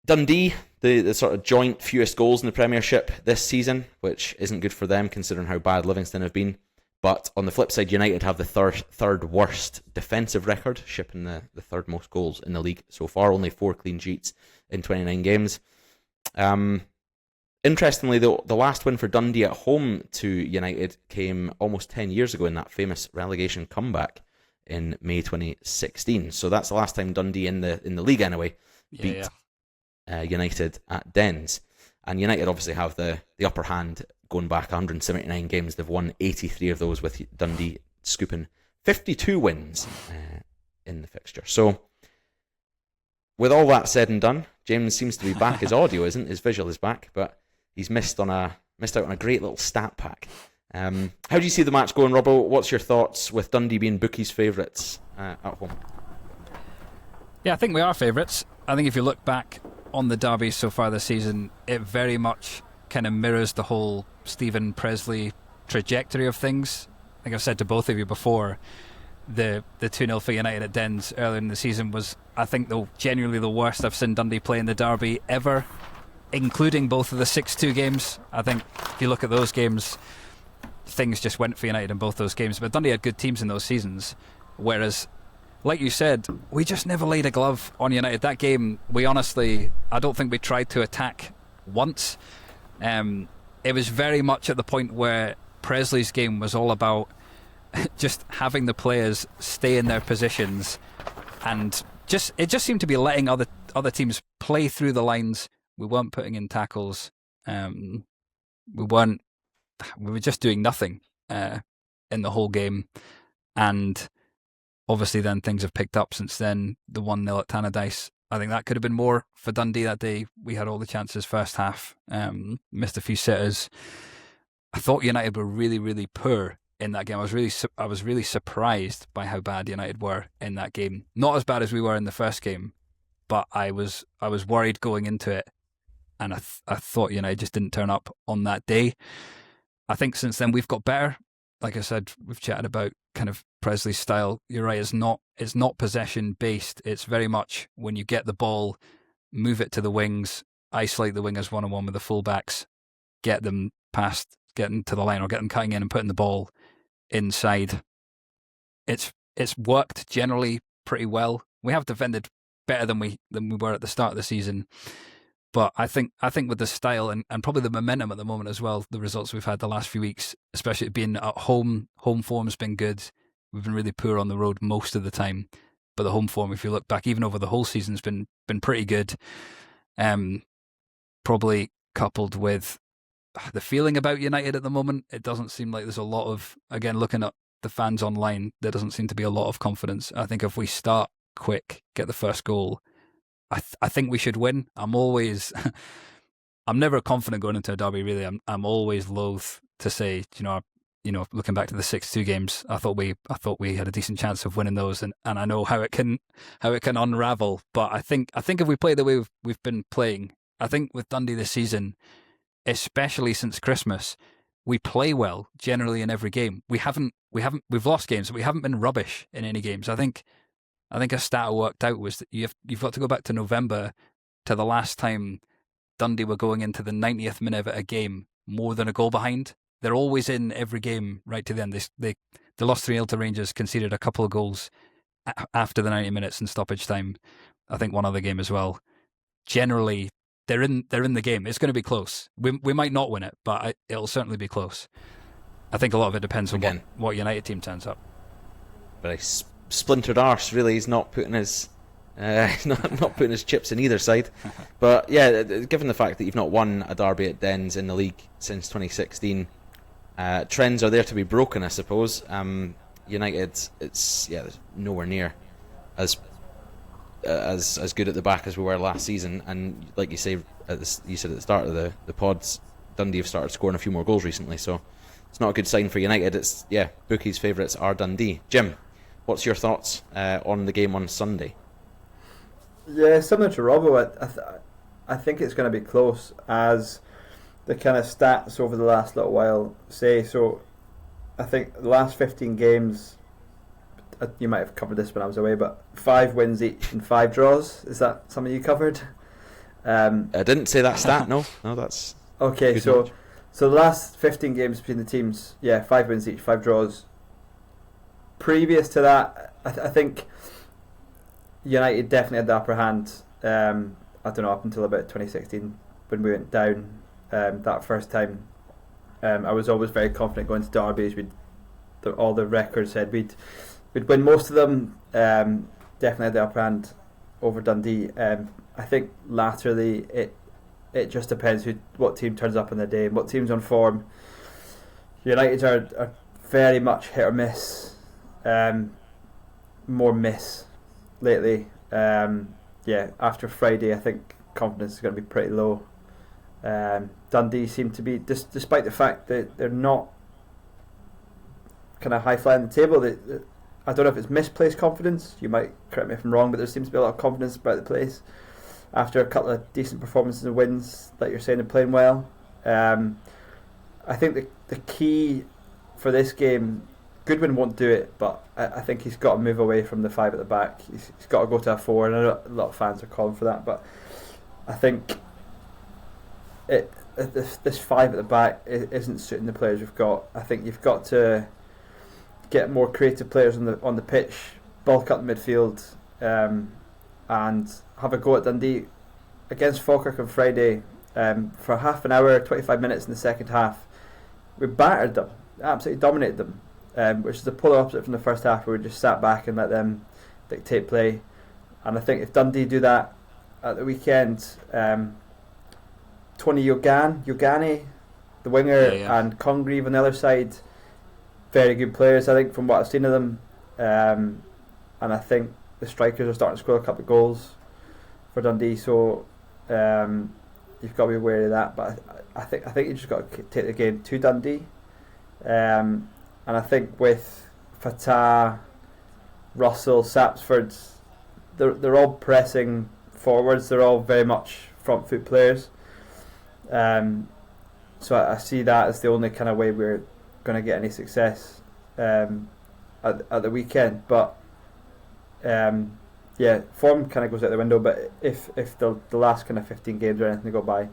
Dundee, the sort of joint fewest goals in the Premiership this season, which isn't good for them considering how bad Livingston have been. But on the flip side, United have the third worst defensive record, shipping the third most goals in the league so far. Only 4 clean sheets in 29 games. Interestingly, the last win for Dundee at home to United came almost 10 years ago in that famous relegation comeback in May 2016. So that's the last time Dundee in the league anyway beat United at Dens. And United obviously have the upper hand going back 179 games. They've won 83 of those, with Dundee scooping 52 wins in the fixture. So with all that said and done, James seems to be back. His audio isn't, his visual is back, but he's missed out on a great little stat pack. How do you see the match going, Robbo? What's your thoughts with Dundee being bookies' favourites at home? Yeah, I think we are favourites. I think if you look back on the derby so far this season, it very much kind of mirrors the whole Stephen Presley trajectory of things. I think I've said to both of you before, the 2-0 for United at Dens earlier in the season was, I think, genuinely the worst I've seen Dundee play in the derby ever, including both of the 6-2 games. I think if you look at those games, things just went for United in both those games. But Dundee had good teams in those seasons, whereas, like you said, we just never laid a glove on United. That game, I don't think we tried to attack once. It was very much at the point where Presley's game was all about just having the players stay in their positions, and it just seemed to be letting other teams play through the lines. We weren't putting in tackles. We were just doing nothing in the whole game, and obviously then things have picked up since then. The 1-0 at Tannadice, I think that could have been more for Dundee that day. We had all the chances first half, missed a few sitters. I thought United were really, really poor in that game. I was really surprised by how bad United were in that game. Not as bad as we were in the first game, but I was worried going into it, and I thought United just didn't turn up on that day. I think since then we've got better. Like I said, we've chatted about kind of Presley's style. You're right, it's not possession based. It's very much when you get the ball, move it to the wings, isolate the wingers one-on-one with the fullbacks, get them past, getting to the line, or get them cutting in and putting the ball inside. It's worked generally pretty well. We have defended better than we were at the start of the season. But I think with the style and probably the momentum at the moment as well, the results we've had the last few weeks, especially being at home form's been good. We've been really poor on the road most of the time, but the home form, if you look back, even over the whole season, has been pretty good. Probably coupled with the feeling about United at the moment, it doesn't seem like there's a lot of, again, looking at the fans online, there doesn't seem to be a lot of confidence. I think if we start quick, get the first goal, I think we should win. I'm never confident going into a derby. Really, I'm always loath to say, looking back to the 6-2 games, I thought we had a decent chance of winning those, and I know how it can unravel. But I think if we play the way we've been playing, I think with Dundee this season, especially since Christmas, we play well generally in every game. We've lost games, but we haven't been rubbish in any games. I think a stat I worked out was that you've got to go back to November to the last time Dundee were going into the 90th minute of a game more than a goal behind. They're always in every game right to the end. They lost 3-0 to Rangers, conceded a couple of goals after the 90 minutes in stoppage time. I think one other game as well. Generally, they're in the game. It's going to be close. We might not win it, but it'll certainly be close. I think a lot of it depends on what United team turns up. Very splintered arse, really. He's not putting his not putting his chips in either side. But yeah, given the fact that you've not won a derby at Dens in the league since 2016, trends are there to be broken, I suppose. United, there's nowhere near as good at the back as we were last season. And like you say, you said at the start of the pods, Dundee have started scoring a few more goals recently, so it's not a good sign for United. Bookies' favourites are Dundee. Jim, what's your thoughts on the game on Sunday? Yeah, similar to Robbo, I think it's going to be close, as the kind of stats over the last little while say. So I think the last 15 games, you might have covered this when I was away, but 5 wins each and 5 draws. Is that something you covered? I didn't say that stat, no, that's... Okay, so the last 15 games between the teams, 5 wins each, 5 draws. Previous to that, I think United definitely had the upper hand. I don't know, up until about 2016 when we went down that first time. I was always very confident going to derbies. All the records said we'd win most of them. Definitely had the upper hand over Dundee. I think laterally it just depends what team turns up on the day and what team's on form. United are very much hit or miss. More miss lately. After Friday, I think confidence is going to be pretty low. Dundee seem to be, despite the fact that they're not kind of high flying the table. I don't know if it's misplaced confidence. You might correct me if I'm wrong, but there seems to be a lot of confidence about the place after a couple of decent performances and wins, like you're saying, they're playing well. I think the key for this game Goodwin won't do it, but I think he's got to move away from the 5 at the back. He's got to go to a 4, and I know a lot of fans are calling for that, but I think this 5 at the back isn't suiting the players we've got. I think you've got to get more creative players on the pitch, bulk up the midfield, and have a go at Dundee. Against Falkirk on Friday, for half an hour, 25 minutes in the second half, we battered them, absolutely dominated them, which is the polar opposite from the first half, where we just sat back and let them dictate play. And I think if Dundee do that at the weekend, Tony Yogani, the winger, and Congreve on the other side, very good players, I think, from what I've seen of them. And I think the strikers are starting to score a couple of goals for Dundee, so you've got to be wary of that. But I think you just got to take the game to Dundee. And I think with Fatah, Russell, Sapsford, they're all pressing forwards. They're all very much front foot players. So I see that as the only kind of way we're going to get any success at the weekend. But form kind of goes out the window. But if the last kind of 15 games or anything to go by,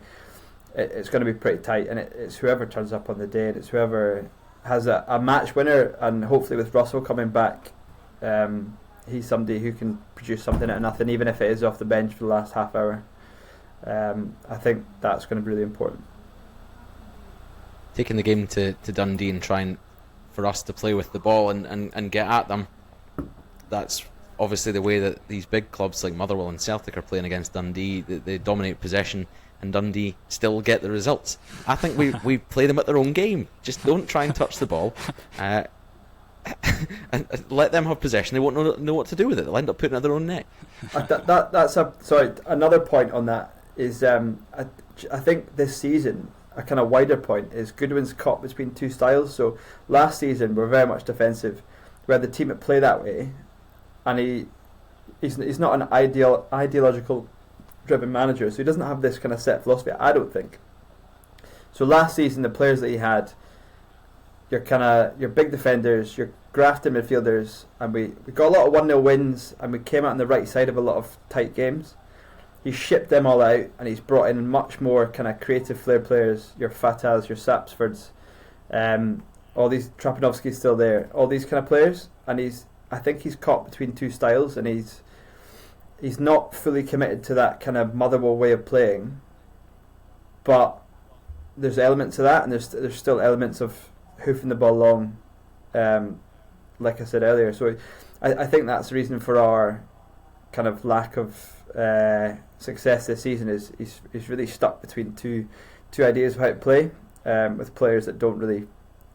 it's going to be pretty tight, and it's whoever turns up on the day, and it's whoever has a match winner. And hopefully with Russell coming back, he's somebody who can produce something out of nothing, even if it is off the bench for the last half hour. I think that's going to be really important. Taking the game to Dundee and trying for us to play with the ball and get at them, that's obviously the way that these big clubs like Motherwell and Celtic are playing against Dundee. They dominate possession, and Dundee still get the results. I think we play them at their own game. Just don't try and touch the ball. And let them have possession. They won't know what to do with it. They'll end up putting it at their own net. That's another point on that is I think this season a kind of wider point is Goodwin's caught between two styles. So last season we're very much defensive. We had the team that play that way, and he's not an ideological driven manager, so he doesn't have this kind of set philosophy, I don't think. So last season the players that he had, your big defenders, your grafted midfielders, and we got a lot of 1-0 wins, and we came out on the right side of a lot of tight games. He shipped them all out, and he's brought in much more kind of creative flair players, your Fatahs, your Sapsfords, all these, Trapanovsky's still there, all these kind of players, and I think he's caught between two styles, and he's not fully committed to that kind of Motherwell way of playing, but there's elements of that, and there's still elements of hoofing the ball long, like I said earlier. So I think that's the reason for our kind of lack of success this season. Is he's really stuck between two ideas of how to play, with players that don't really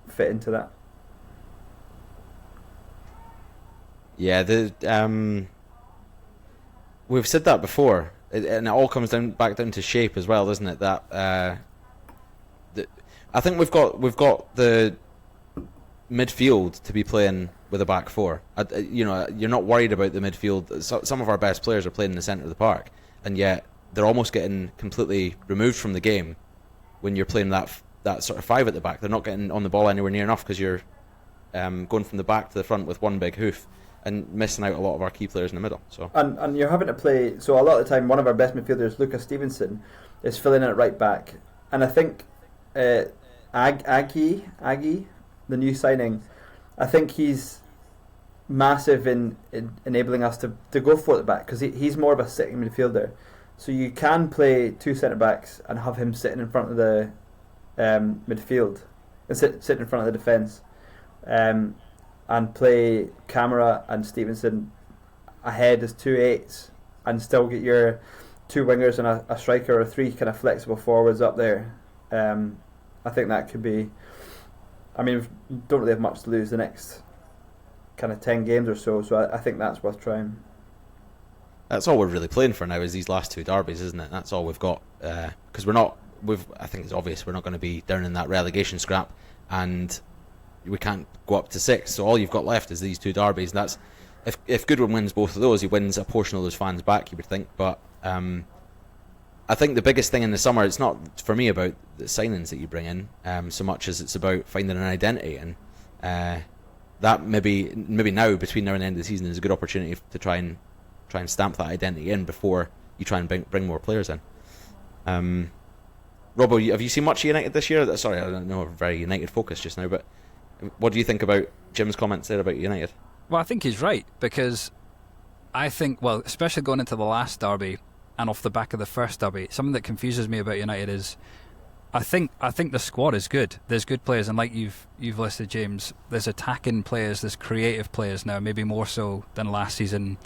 fit into that. Yeah, we've said that before, and it all comes back down to shape as well, doesn't it? That I think we've got the midfield to be playing with a back four. You're not worried about the midfield. Some of our best players are playing in the centre of the park, and yet they're almost getting completely removed from the game when you're playing that sort of 5 at the back. They're not getting on the ball anywhere near enough because you're going from the back to the front with one big hoof and missing out a lot of our key players in the middle. So and you're having to play. So a lot of the time, one of our best midfielders, Lucas Stevenson, is filling in at right back, and I think Aggie, the new signing, I think he's massive in enabling us to go for the back, because he's more of a sitting midfielder. So you can play two centre backs and have him sitting in front of the midfield, and sitting in front of the defence, and play Camara and Stevenson ahead as 2 8s, and still get your 2 wingers and a striker or 3 kind of flexible forwards up there. I think that could be. I mean, we don't really have much to lose the next kind of 10 games or so. So I think that's worth trying. That's all we're really playing for now, is these last 2 derbies, isn't it? That's all we've got, because I think it's obvious we're not going to be down in that relegation scrap, and we can't go up to 6. So all you've got left is these 2 derbies. And that's if Goodwin wins both of those, he wins a portion of those fans back, you would think. But I think the biggest thing in the summer, it's not for me about the signings that you bring in so much as it's about finding an identity. And that maybe now, between now and the end of the season, is a good opportunity to try and stamp that identity in before you try and bring more players in. Robbo, have you seen much of United this year? Sorry, I don't know, we're very United focused just now, but what do you think about Jim's comments there about United? Well, I think he's right, because I think, well, especially going into the last derby and off the back of the first derby, something that confuses me about United is I think the squad is good. There's good players, and like you've listed, James, there's attacking players, there's creative players now, maybe more so than last season.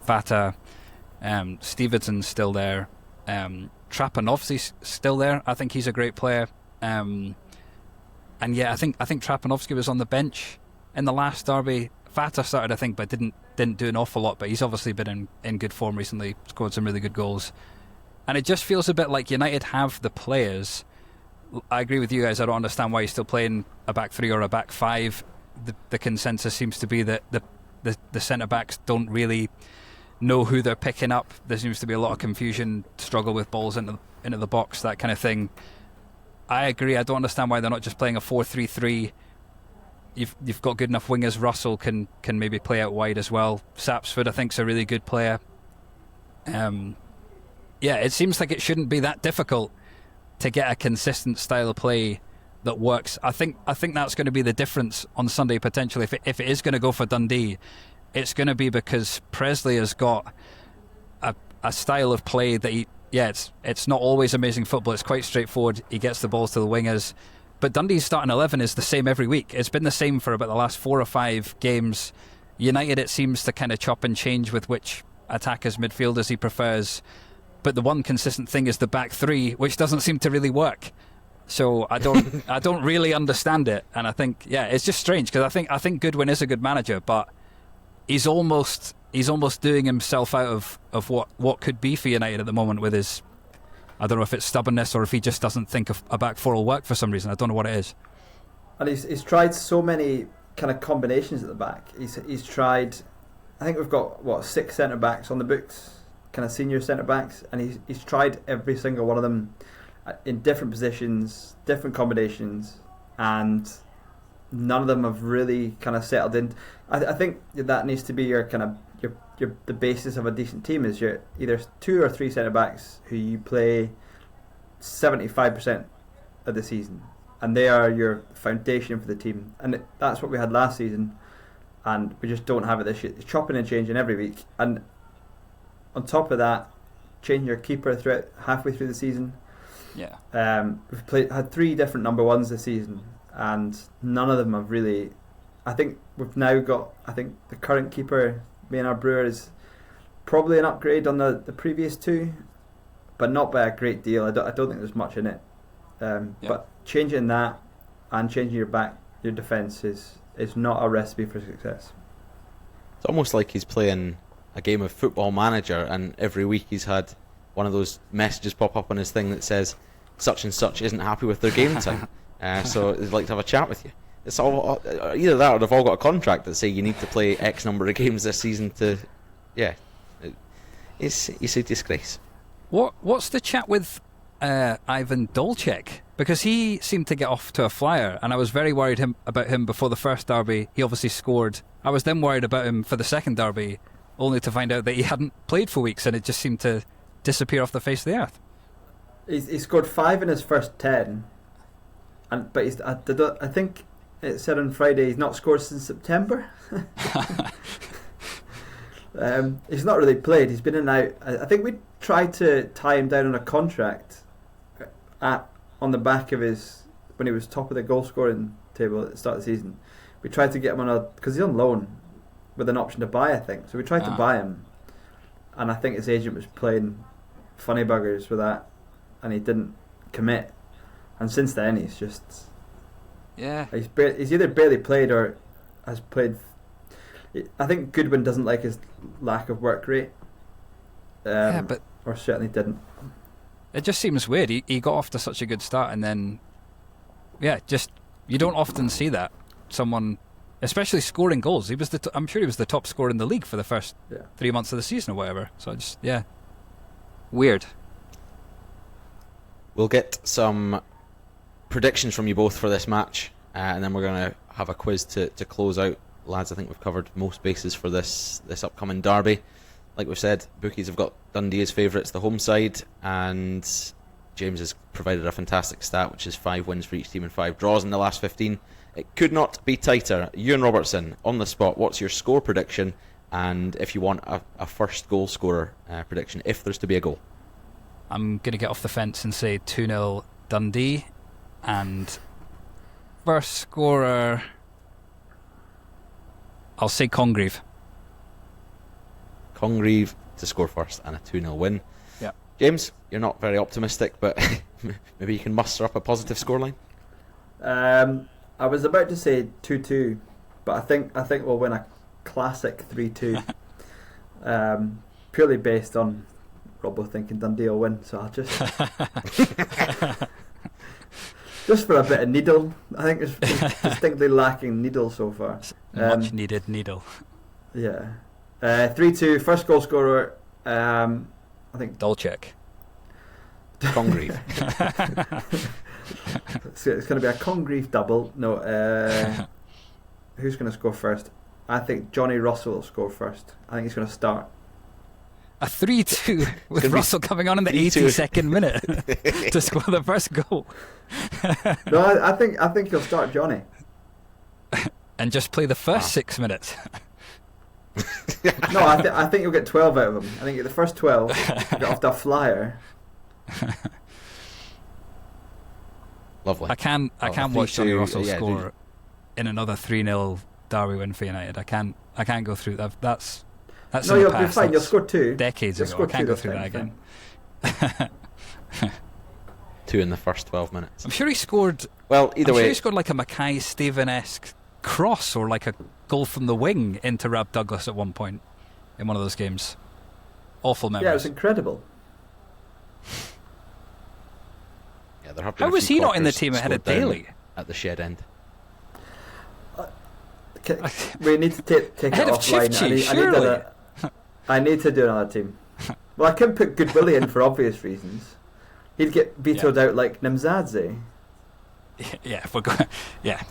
Vata, Stevenson's still there, Trapanovski's still there. I think he's a great player. And yeah, I think Trapanovski was on the bench in the last derby. Vata started, I think, but didn't do an awful lot. But he's obviously been in good form recently. Scored some really good goals, and it just feels a bit like United have the players. I agree with you guys. I don't understand why he's still playing a back three or a back five. The consensus seems to be that the centre backs don't really know who they're picking up. There seems to be a lot of confusion, struggle with balls into the box, that kind of thing. I agree. I don't understand why they're not just playing a 4-3-3. You've got good enough wingers. Russell can maybe play out wide as well. Sapsford, I think, is a really good player. Yeah, it seems like it shouldn't be that difficult to get a consistent style of play that works. I think that's going to be the difference on Sunday potentially. If it is going to go for Dundee, it's going to be because Presley has got a style of play that it's not always amazing football. It's quite straightforward. He gets the balls to the wingers. But Dundee's starting 11 is the same every week. It's been the same for about the last 4 or 5 games. United, it seems to kind of chop and change with which attackers, midfielders he prefers. But the one consistent thing is the back three, which doesn't seem to really work. So I don't really understand it. And I think, it's just strange, because I think Goodwin is a good manager, but he's almost doing himself out of what could be for United at the moment with his, I don't know if it's stubbornness or if he just doesn't think a back four will work for some reason. I don't know what it is. And he's tried so many kind of combinations at the back. He's tried, I think we've got 6 centre backs on the books, kind of senior centre backs, and he's tried every single one of them in different positions, different combinations, and none of them have really kind of settled in. I think that needs to be your kind of the basis of a decent team, is you're either 2 or 3 centre backs who you play 75% of the season, and they are your foundation for the team. And that's what we had last season, and we just don't have it this year. It's chopping and changing every week, and on top of that, changing your keeper halfway through the season. Yeah. We've had 3 different number ones this season, and none of them have really. I think we've now got. I think the current keeper, Maynard Brewer, is probably an upgrade on the previous 2, but not by a great deal. I don't think there's much in it. But changing that and changing your defence is not a recipe for success. It's almost like he's playing a game of Football Manager, and every week he's had one of those messages pop up on his thing that says such and such isn't happy with their game time, so they'd like to have a chat with you. It's all either that, or they've all got a contract that say you need to play X number of games this season to, it's a disgrace. What's the chat with Ivan Dolček? Because he seemed to get off to a flyer, and I was very worried about him before the first derby. He obviously scored. I was then worried about him for the second derby, only to find out that he hadn't played for weeks, and it just seemed to disappear off the face of the earth. He scored 5 in his first 10, but I think it said on Friday he's not scored since September. He's not really played. He's been in and out. I think we tried to tie him down on a contract on the back of his, when he was top of the goal scoring table at the start of the season. We tried to get him because he's on loan with an option to buy, I think. So we tried to buy him, and I think his agent was playing funny buggers with that, and he didn't commit. And since then, he's just he's either barely played or has played. I think Goodwin doesn't like his lack of work rate. But or certainly didn't. It just seems weird. He got off to such a good start, and then just you don't often see that someone, especially scoring goals. He was I'm sure he was the top scorer in the league for the first 3 months of the season or whatever. So just weird. We'll get some predictions from you both for this match, and then we're going to have a quiz to close out lads, I think we've covered most bases for this upcoming derby. Like we've said, bookies have got Dundee as favourites, the home side, and James has provided a fantastic stat, which is 5 wins for each team and 5 draws in the last 15. It could not be tighter. Euan Robertson, on the spot, what's your score prediction? And if you want a first goal scorer prediction, if there's to be a goal. I'm going to get off the fence and say 2-0 Dundee. And first scorer, I'll say Congreve. Congreve to score first and a 2-0 win. Yeah. James, you're not very optimistic, but maybe you can muster up a positive scoreline. I was about to say 2-2, but I think we'll win a classic 3-2. Purely based on Robbo thinking Dundee will win, so I'll just just for a bit of needle. I think it's distinctly lacking needle so far. Much needed needle. Yeah. 3-2, first goal scorer, I think Dolchek. Congreve. It's going to be a Congreve double. No, who's going to score first? I think Johnny Russell will score first. I think he's going to start. A 3-2 with Russell coming on in the 82nd minute to score the first goal. No, I think he'll start Johnny. And just play the first 6 minutes. No, I think you'll get 12 out of him. I think the first 12 get off the flyer. Lovely. I can't watch Johnny Russell score dude. in another 3-0 Derby win for United. I can't go through that. That's No, in the you're past. fine. You'll That's score 2. decades You'll ago. I score can't 2 go this through time, that again. 2 in the first 12 minutes. I'm sure he scored. Well, either way, he scored like a Mackay Steven-esque cross or like a goal from the wing into Rab Douglas at one point in one of those games. Awful memories. Yeah, it was incredible. yeah, there have been How a was few he not in the corkers team ahead of scored down Daly? at the shed end? We need to take it Ahead of offline. Chifchi, surely. I need to do another team. Well, I couldn't put Goodwillie in for obvious reasons. He'd get vetoed out like Nimzadze. Yeah, if we're going. Yeah.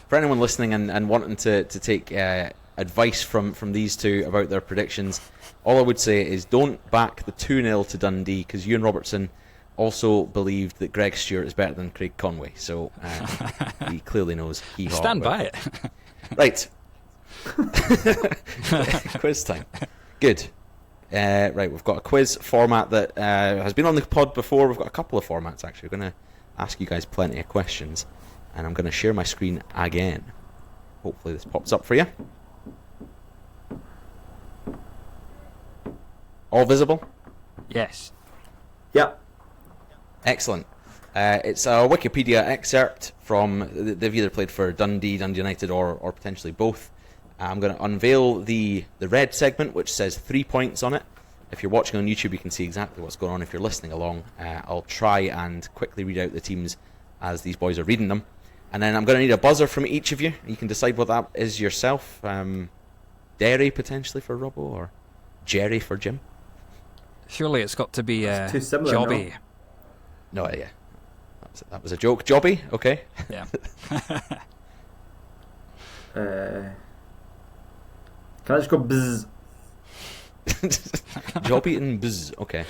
For anyone listening and wanting to take advice from these two about their predictions, all I would say is don't back the 2-0 to Dundee, because Euan Robertson also believed that Greg Stewart is better than Craig Conway, so he clearly knows hee-haw. Stand by it. Right. Quiz time. Good. Right, we've got a quiz format that has been on the pod before. We've got a couple of formats, actually. We're going to ask you guys plenty of questions, and I'm going to share my screen again. Hopefully this pops up for you. All visible? Yes. Yep. Excellent. It's a Wikipedia excerpt from... They've either played for Dundee, Dundee United, or potentially both. I'm going to unveil the red segment, which says 3 points on it. If you're watching on YouTube, you can see exactly what's going on. If you're listening along, I'll try and quickly read out the teams as these boys are reading them. And then I'm going to need a buzzer from each of you. You can decide what that is yourself. Derry, potentially, for Robbo, or Jerry for Jim. Surely it's got to be Too similar, Jobby. No, yeah. That was a joke. Jobby? Okay. Yeah. Can I just go bzzz? Jobby and Buzz. Okay.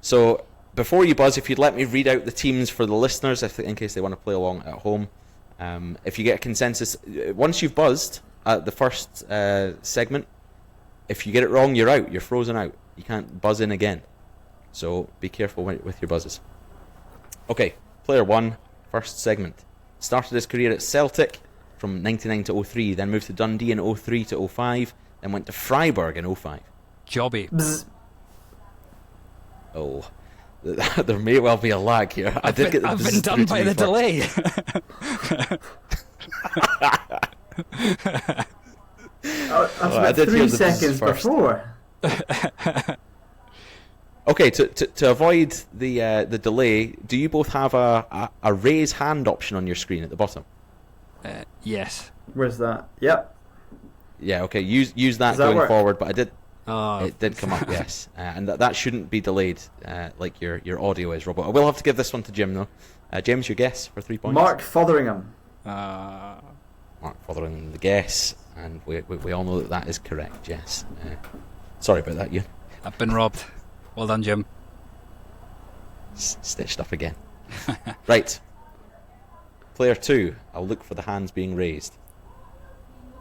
So, before you buzz, if you'd let me read out the teams for the listeners, in case they want to play along at home. If you get a consensus, once you've buzzed at the first segment, if you get it wrong, you're out. You're frozen out. You can't buzz in again. So, be careful with your buzzes. Okay, player 1, first segment. Started his career at Celtic from 99 to 03, then moved to Dundee in 03 to 05, then went to Freiburg in 05. Jobby. Bzzz. Oh, there may well be a lag here. I've been done by the delay. I did 3 seconds before. Okay, to avoid the delay, do you both have a raise hand option on your screen at the bottom? Yes. Where's that? Yep. Yeah, okay, use that Does that going work? forward, but Oh. it did come up, yes. And that shouldn't be delayed like your audio is, Robert. I will have to give this one to Jim, though. James, your guess for 3 points? Mark Fotheringham. Mark following the guess, and we all know that is correct, yes. Sorry about that, Euan. I've been robbed. Well done, Jim. Stitched up again. Right. Player 2, I'll look for the hands being raised.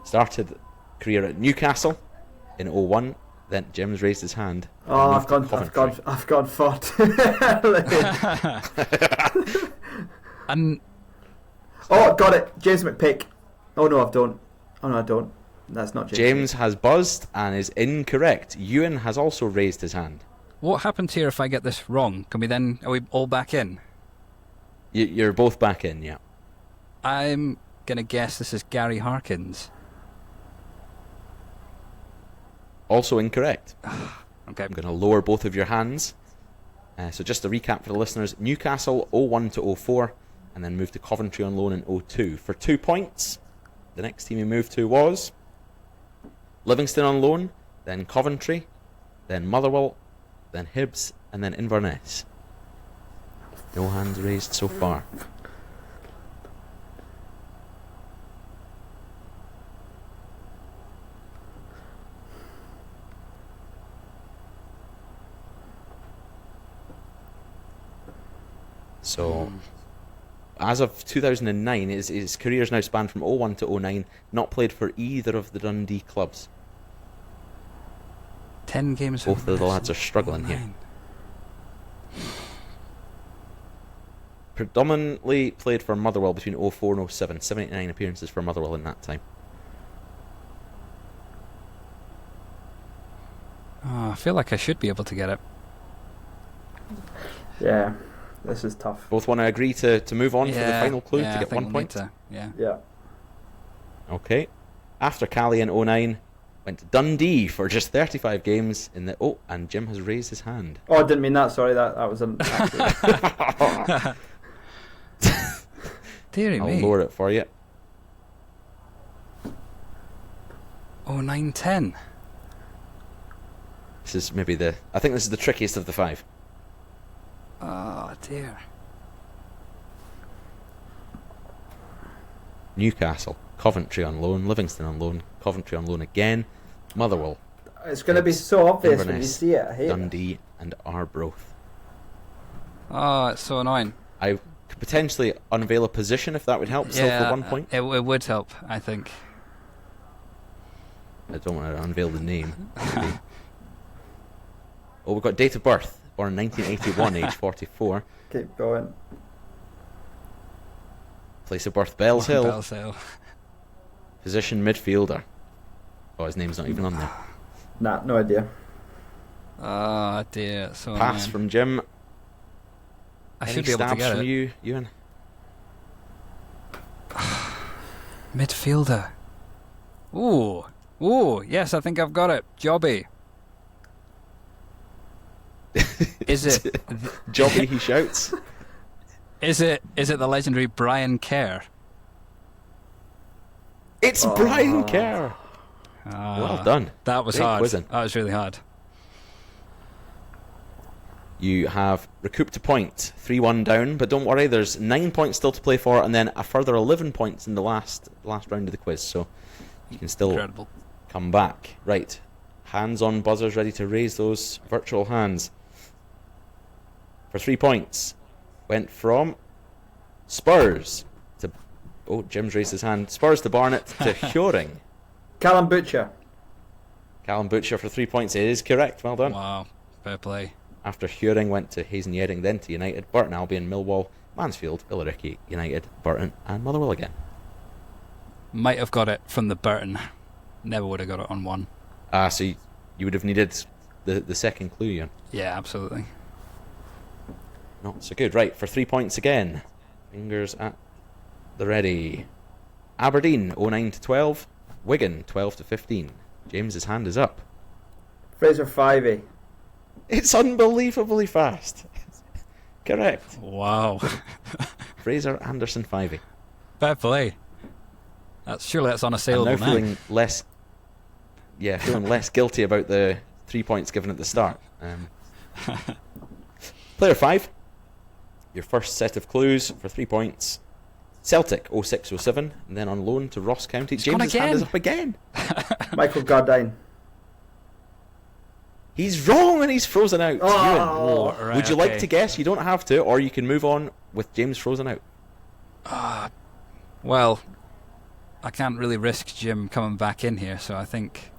Started career at Newcastle in 01. Then Jim's raised his hand. Oh, I've gone fought. And oh, got it. James McPick. Oh no, I don't. That's not James. James has buzzed and is incorrect. Euan has also raised his hand. what happens here if I get this wrong? Are we all back in? You're both back in, yeah. I'm going to guess this is Gary Harkins. Also incorrect. Okay. I'm going to lower both of your hands. So just a recap for the listeners. Newcastle 01 to 04, and then moved to Coventry on loan in 02. For 2 points, the next team he moved to was Livingston on loan, then Coventry, then Motherwell, then Hibs, and then Inverness. No hands raised so far. So, as of 2009, his career is now spanned from 01 to 09, not played for either of the Dundee clubs. 10 games. Both of the lads are struggling here. Predominantly played for Motherwell between 04 and 07, 79 appearances for Motherwell in that time. Oh, I feel like I should be able to get it. Yeah, this is tough. Both want to agree to move on for the final clue to I get think 1 point? Yeah. Okay. After Cali in 09, went to Dundee for just 35 games in the... Oh, and Jim has raised his hand. Oh, I didn't mean that. Sorry, that was an accident. Deary I'll me. lower it for you. 09-10. This is maybe I think this is the trickiest of the 5. Oh dear. Newcastle, Coventry on loan, Livingston on loan, Coventry on loan again, Motherwell, It's going to be so obvious when you Inverness, see it. I hate it. Dundee, and Arbroath. Oh, it's so annoying. I could potentially unveil a position if that would help. Still for 1 point. It would help, I think. I don't want to unveil the name. Maybe. Oh, we've got date of birth, born 1981, age 44. Keep going. Place of birth, Bells Hill. Bells Hill. Position, midfielder. Oh, his name's not even on there. Nah, no idea. Oh dear, so Pass annoying. from Jim. I Any should be able to stabs get from it. you, Euan? Midfielder. Ooh, yes, I think I've got it. Jobby. Is it Jobby, he shouts. Is it the legendary Brian Kerr? It's Brian Kerr. Well done. That was Great hard. quizzing. That was really hard. You have recouped a point, 3-1 down, but don't worry, there's 9 points still to play for, and then a further 11 points in the last round of the quiz, so you can still Incredible. come back. Right, hands on buzzers, ready to raise those virtual hands. For 3 points, went from Spurs to... Oh, Jim's raised his hand. Spurs to Barnet to Hjoring. Callum Butcher. Callum Butcher for 3 points. It is correct. Well done. Wow, fair play. After Hjoring went to Hayes and Yeding, then to United, Burton Albion, Millwall, Mansfield, Billericay, United, Burton, and Motherwell again. Might have got it from the Burton. Never would have got it on one. So you would have needed the second clue, Euan. Yeah, absolutely. Not so good. Right, for 3 points again. Fingers at the ready. Aberdeen, 09 to 12. Wigan, 12 to 15. James's hand is up. Fraser Fivey. It's unbelievably fast. Correct. Wow. Fraser Anderson Fivey. Fair play. Surely that's I'm unassailable now now. feeling less guilty about the 3 points given at the start. Player 5. Your first set of clues for 3 points. Celtic 06-07, and then on loan to Ross County. He's gone James' hand is again. up again. Michael Gardine. He's wrong and he's frozen out. Oh. Euan, Right, would you okay. like to guess? You don't have to, or you can move on with James frozen out. Well, I can't really risk Jim coming back in here, so I think...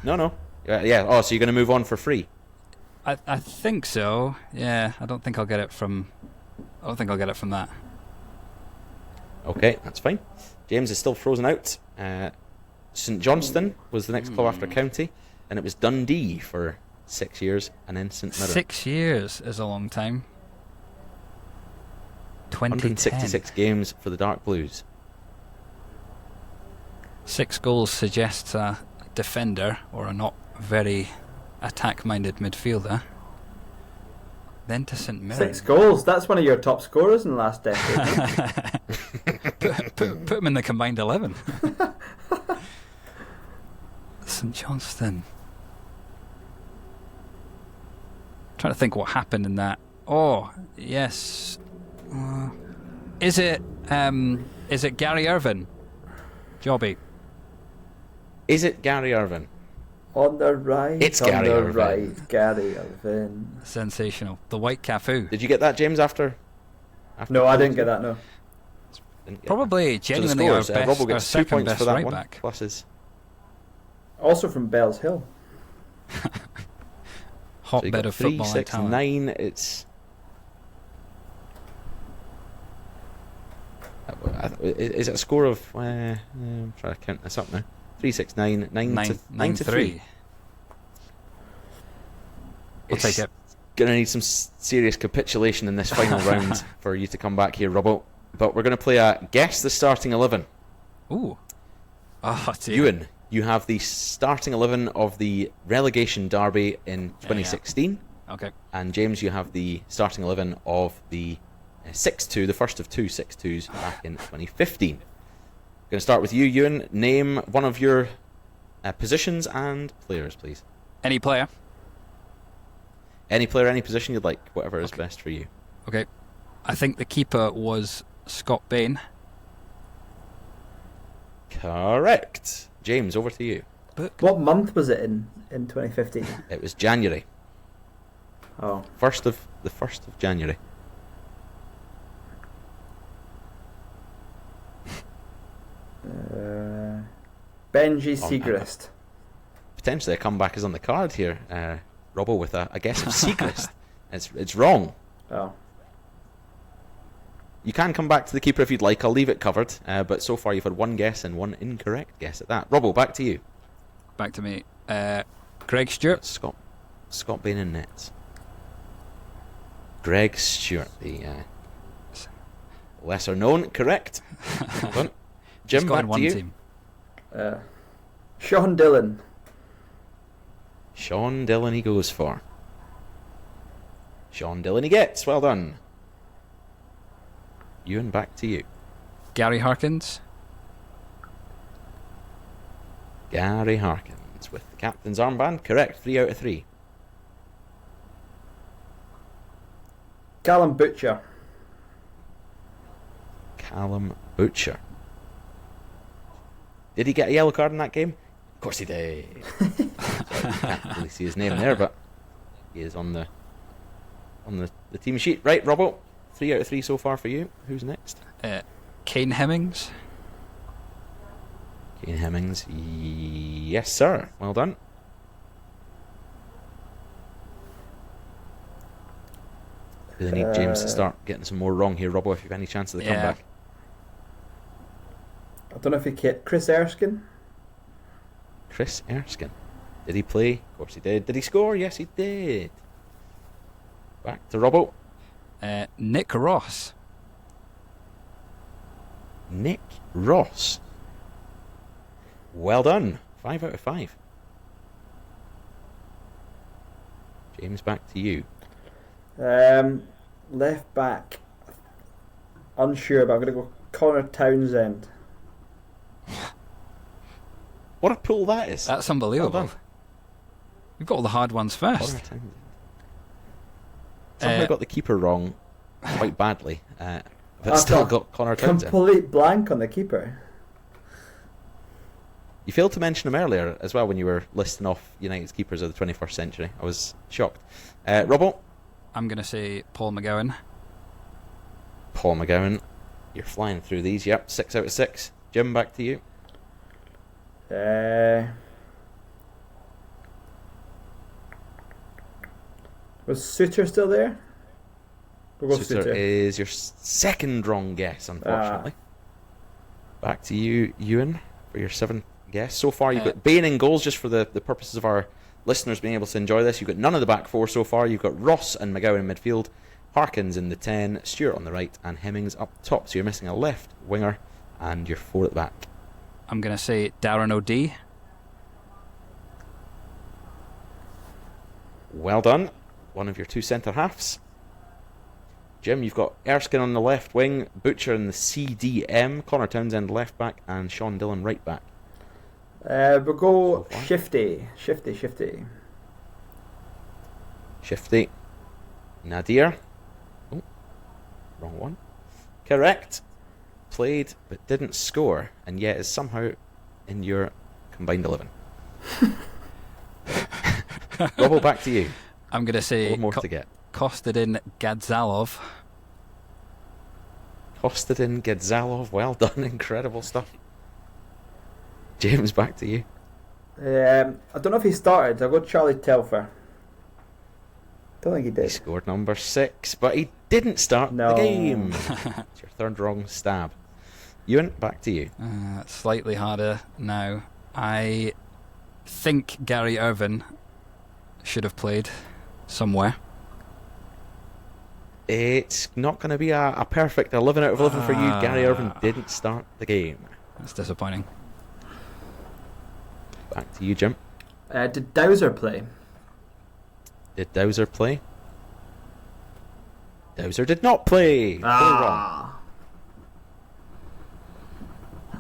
No. Yeah. Oh, so you're going to move on for free? I think so. Yeah, I don't think I'll get it from that. Okay, that's fine. James is still frozen out. St Johnstone was the next club after County, and it was Dundee for 6 years, and then St Mirren. 6 years is a long time. 166 games for the Dark Blues. 6 goals suggests a defender or a not very attack-minded midfielder. Then to St Mirren. 6 goals. That's one of your top scorers in the last decade. Put him in the combined 11. St Johnstone. Trying to think what happened in that. Oh, yes. Is it Gary Irvin? Jobby. Is it Gary Irvin? On the right. It's on Gary the Irvin. right. Gary Irvin. Sensational. The White Cafu. Did you get that, James, after No, I didn't get that, no. Didn't get Probably that. So the genuinely our scores, best, Rob will our get 2 second points best for that right one. back. Plus his... Also from Bells Hill. So Hotbed you got of 3, football 6, talent. 9. It's... Is it a score of... I'm trying to count this up now. 3, 6, 9. 9 to 3. We'll take it. Going to need some serious capitulation in this final round for you to come back here, Robbo. But we're going to play a Guess the Starting 11. Ooh. Oh, dear. Euan, you have the starting 11 of the relegation derby in 2016. Okay. And James, you have the starting 11 of the 6-2, the first of 2 6-2s back in 2015. Going to start with you, Euan. Name one of your positions and players, please. Any player? Any player, any position you'd like, whatever is best for you. Okay. I think the keeper was Scott Bain. Correct. James, over to you. What month was it in 2015? It was January. Oh. The 1st of January. Benji Siegrist. Potentially a comeback is on the card here, Robbo, with a guess of Siegrist. It's wrong. Oh. You can come back to the keeper if you'd like. I'll leave it covered. But so far you've had one guess and one incorrect guess at that. Robbo, back to you. Back to me. Greg Stewart. Scott Bain in nets. Greg Stewart, the lesser known. Correct. Well done. Jim, He's got back in to one you. team. Sean Dillon. Sean Dillon he goes for. Sean Dillon he gets. Well done. Euan, back to you. Gary Harkins. Gary Harkins with the captain's armband. Correct. 3 out of 3. Callum Butcher. Callum Butcher. Did he get a yellow card in that game? Of course he did. Can't really see his name there, but he is on the team sheet. Right, Robbo. 3 out of 3 so far for you. Who's next? Kane Hemmings. Kane Hemmings. Yes, sir. Well done. Really need James to start getting some more wrong here, Robbo, if you have any chance of the comeback. I don't know if he kept Chris Erskine. Chris Erskine. Did he play? Of course he did. Did he score? Yes, he did. Back to Robbo. Nick Ross. Nick Ross. Well done. 5 out of 5. James, back to you. Left back. Unsure, but I'm going to go Connor Townsend. What a pull that is. That's unbelievable. Well done. We've got all the hard ones Connor first. Townsend. Somehow got the keeper wrong quite badly. but still got Connor Townsend. Complete blank on the keeper. You failed to mention him earlier as well when you were listing off United's keepers of the 21st century. I was shocked. Robbo? I'm going to say Paul McGowan. Paul McGowan. You're flying through these. Yep, 6 out of 6. Jim, back to you. Was Suter still there? We'll go Suter is your second wrong guess, unfortunately. Back to you, Euan, for your 7th guess. So far, you've got Bain in goals, just for the purposes of our listeners being able to enjoy this. You've got none of the back four so far. You've got Ross and McGowan in midfield, Harkins in the 10, Stewart on the right, and Hemmings up top. So you're missing a left winger, and you're 4 at the back. I'm going to say Darren O'Dea. Well done. One of your 2 centre-halves. Jim, you've got Erskine on the left wing, Butcher in the CDM, Connor Townsend left back, and Sean Dillon right back. We'll go So Shifty. Shifty. Nadir. Oh, wrong one. Correct. Played but didn't score, and yet is somehow in your combined 11. Robbo, back to you. I'm going to say One more to get. Kostadin Gadzalov. Kostadin Gadzalov, well done, incredible stuff. James, back to you. I don't know if he started. I'll go Charlie Telfer. Don't think he He did. scored number 6, but he didn't start the game. It's your 3rd wrong stab. Euan, back to you. Slightly harder now. I think Gary Irvin should have played somewhere. It's not going to be a perfect 11 out of 11 for you. Gary Irvin didn't start the game. That's disappointing. Back to you, Jim. Did Dowser play? Did Dowser play? Dowser did not play. Wrong.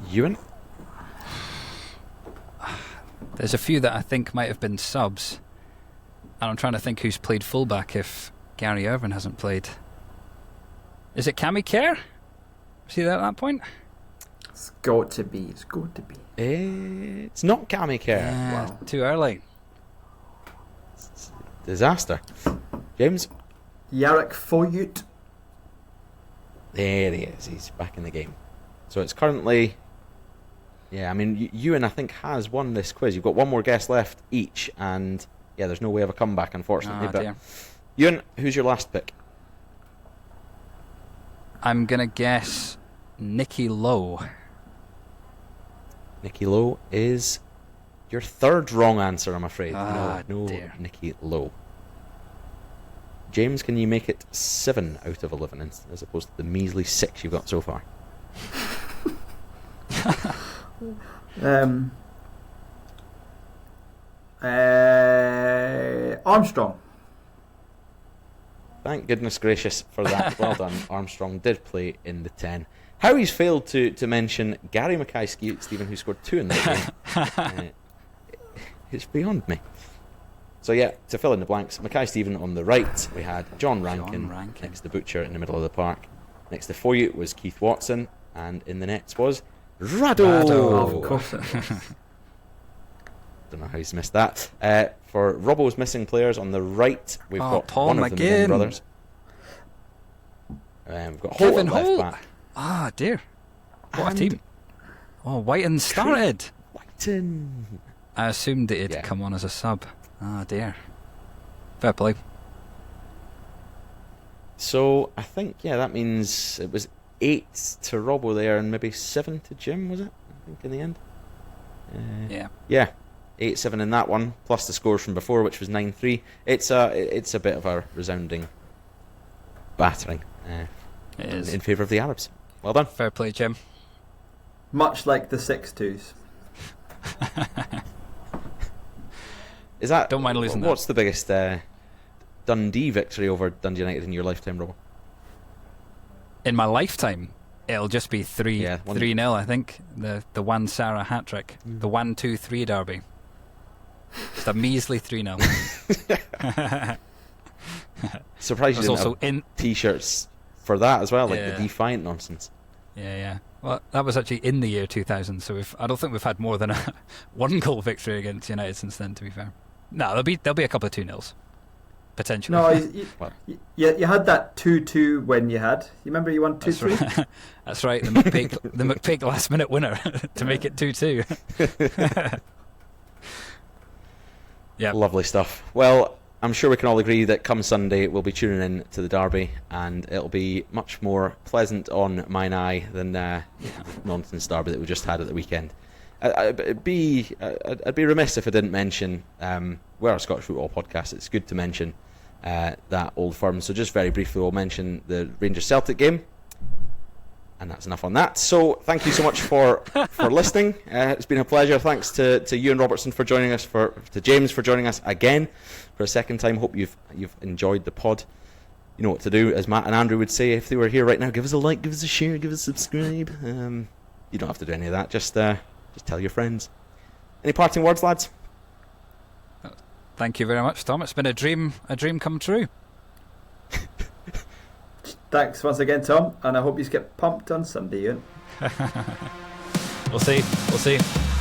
Euan? There's a few that I think might have been subs, and I'm trying to think who's played fullback if Gary Irvin hasn't played. Is it Cammy Kerr? See that at that point? It's got to be. It's not Cammy Kerr. Wow. Too early. Disaster. James? Yarrick Foyut. There he is. He's back in the game. So it's currently... Yeah, I mean, Euan, I think, has won this quiz. You've got one more guess left each, and yeah, there's no way of a comeback, unfortunately. But Dear. Euan, who's your last pick? I'm going to guess Nicky Lowe. Nicky Lowe is your 3rd wrong answer, I'm afraid. No dear. Nicky Lowe. James, can you make it 7 out of 11 as opposed to the measly 6 you've got so far? Armstrong. Thank goodness gracious for that. Well done. Armstrong did play in the 10. How he's failed to mention Gary Mackay-Stephen, who scored 2 in that game, it's beyond me. So yeah, to fill in the blanks, Mackay-Stephen on the right, we had John Rankin next to Butcher in the middle of the park. Next to Foyut was Keith Watson, and in the nets was Rado. Of course. Don't know how he's missed that. For Robbo's missing players on the right, we've got Paul one of them, the Young McGinn. brothers. We've got Holt Kevin at left Holt. back. Dear. What a And team. Oh, Whiten started. Whiten. I assumed that he'd come on as a sub. Dear. Fair play. So I think, that means it was 8 to Robbo there and maybe 7 to Jim, was it? I think in the end. Yeah. 8-7 in that one, plus the scores from before, which was 9-3. It's a bit of a resounding battering It is. in favour of the Arabs. Well done. Fair play, Jim. Much like the 6-2s. Is that Don't mind losing that. What's the biggest Dundee victory over Dundee United in your lifetime, Robbo? In my lifetime, it'll just be 3-0, I think. The one Sarah hat trick. The 1-2-3 derby. Just a measly 3-0. Surprised you didn't also have T-shirts for that as well, like Yeah. the defiant nonsense. Yeah. Well, that was actually in the year 2000, so I don't think we've had more than a 1-goal victory against United since then, to be fair. No, there'll be a couple of 2-0s. Potentially. No, you had that 2-2 win you had. You remember you won 2-3? That's right. That's right. The McPeak last-minute winner to make it 2-2. Yeah. Lovely stuff. Well, I'm sure we can all agree that come Sunday we'll be tuning in to the derby, and it'll be much more pleasant on mine eye than the nonsense derby that we just had at the weekend. I'd be remiss if I didn't mention, we're a Scottish football podcast, it's good to mention that Old Firm. So just very briefly we'll mention the Rangers-Celtic game, and that's enough on that. So thank you so much for listening. It's been a pleasure. Thanks to Euan Robertson for joining us, to James for joining us again for a second time. Hope you've enjoyed the pod. You know what to do, as Matt and Andrew would say if they were here right now. Give us a like, give us a share, give us a subscribe. You don't have to do any of that. Just tell your friends. Any parting words, lads? Thank you very much, Tom. It's been a dream come true. Thanks once again, Tom, and I hope you get pumped on Sunday, Euan. We'll see.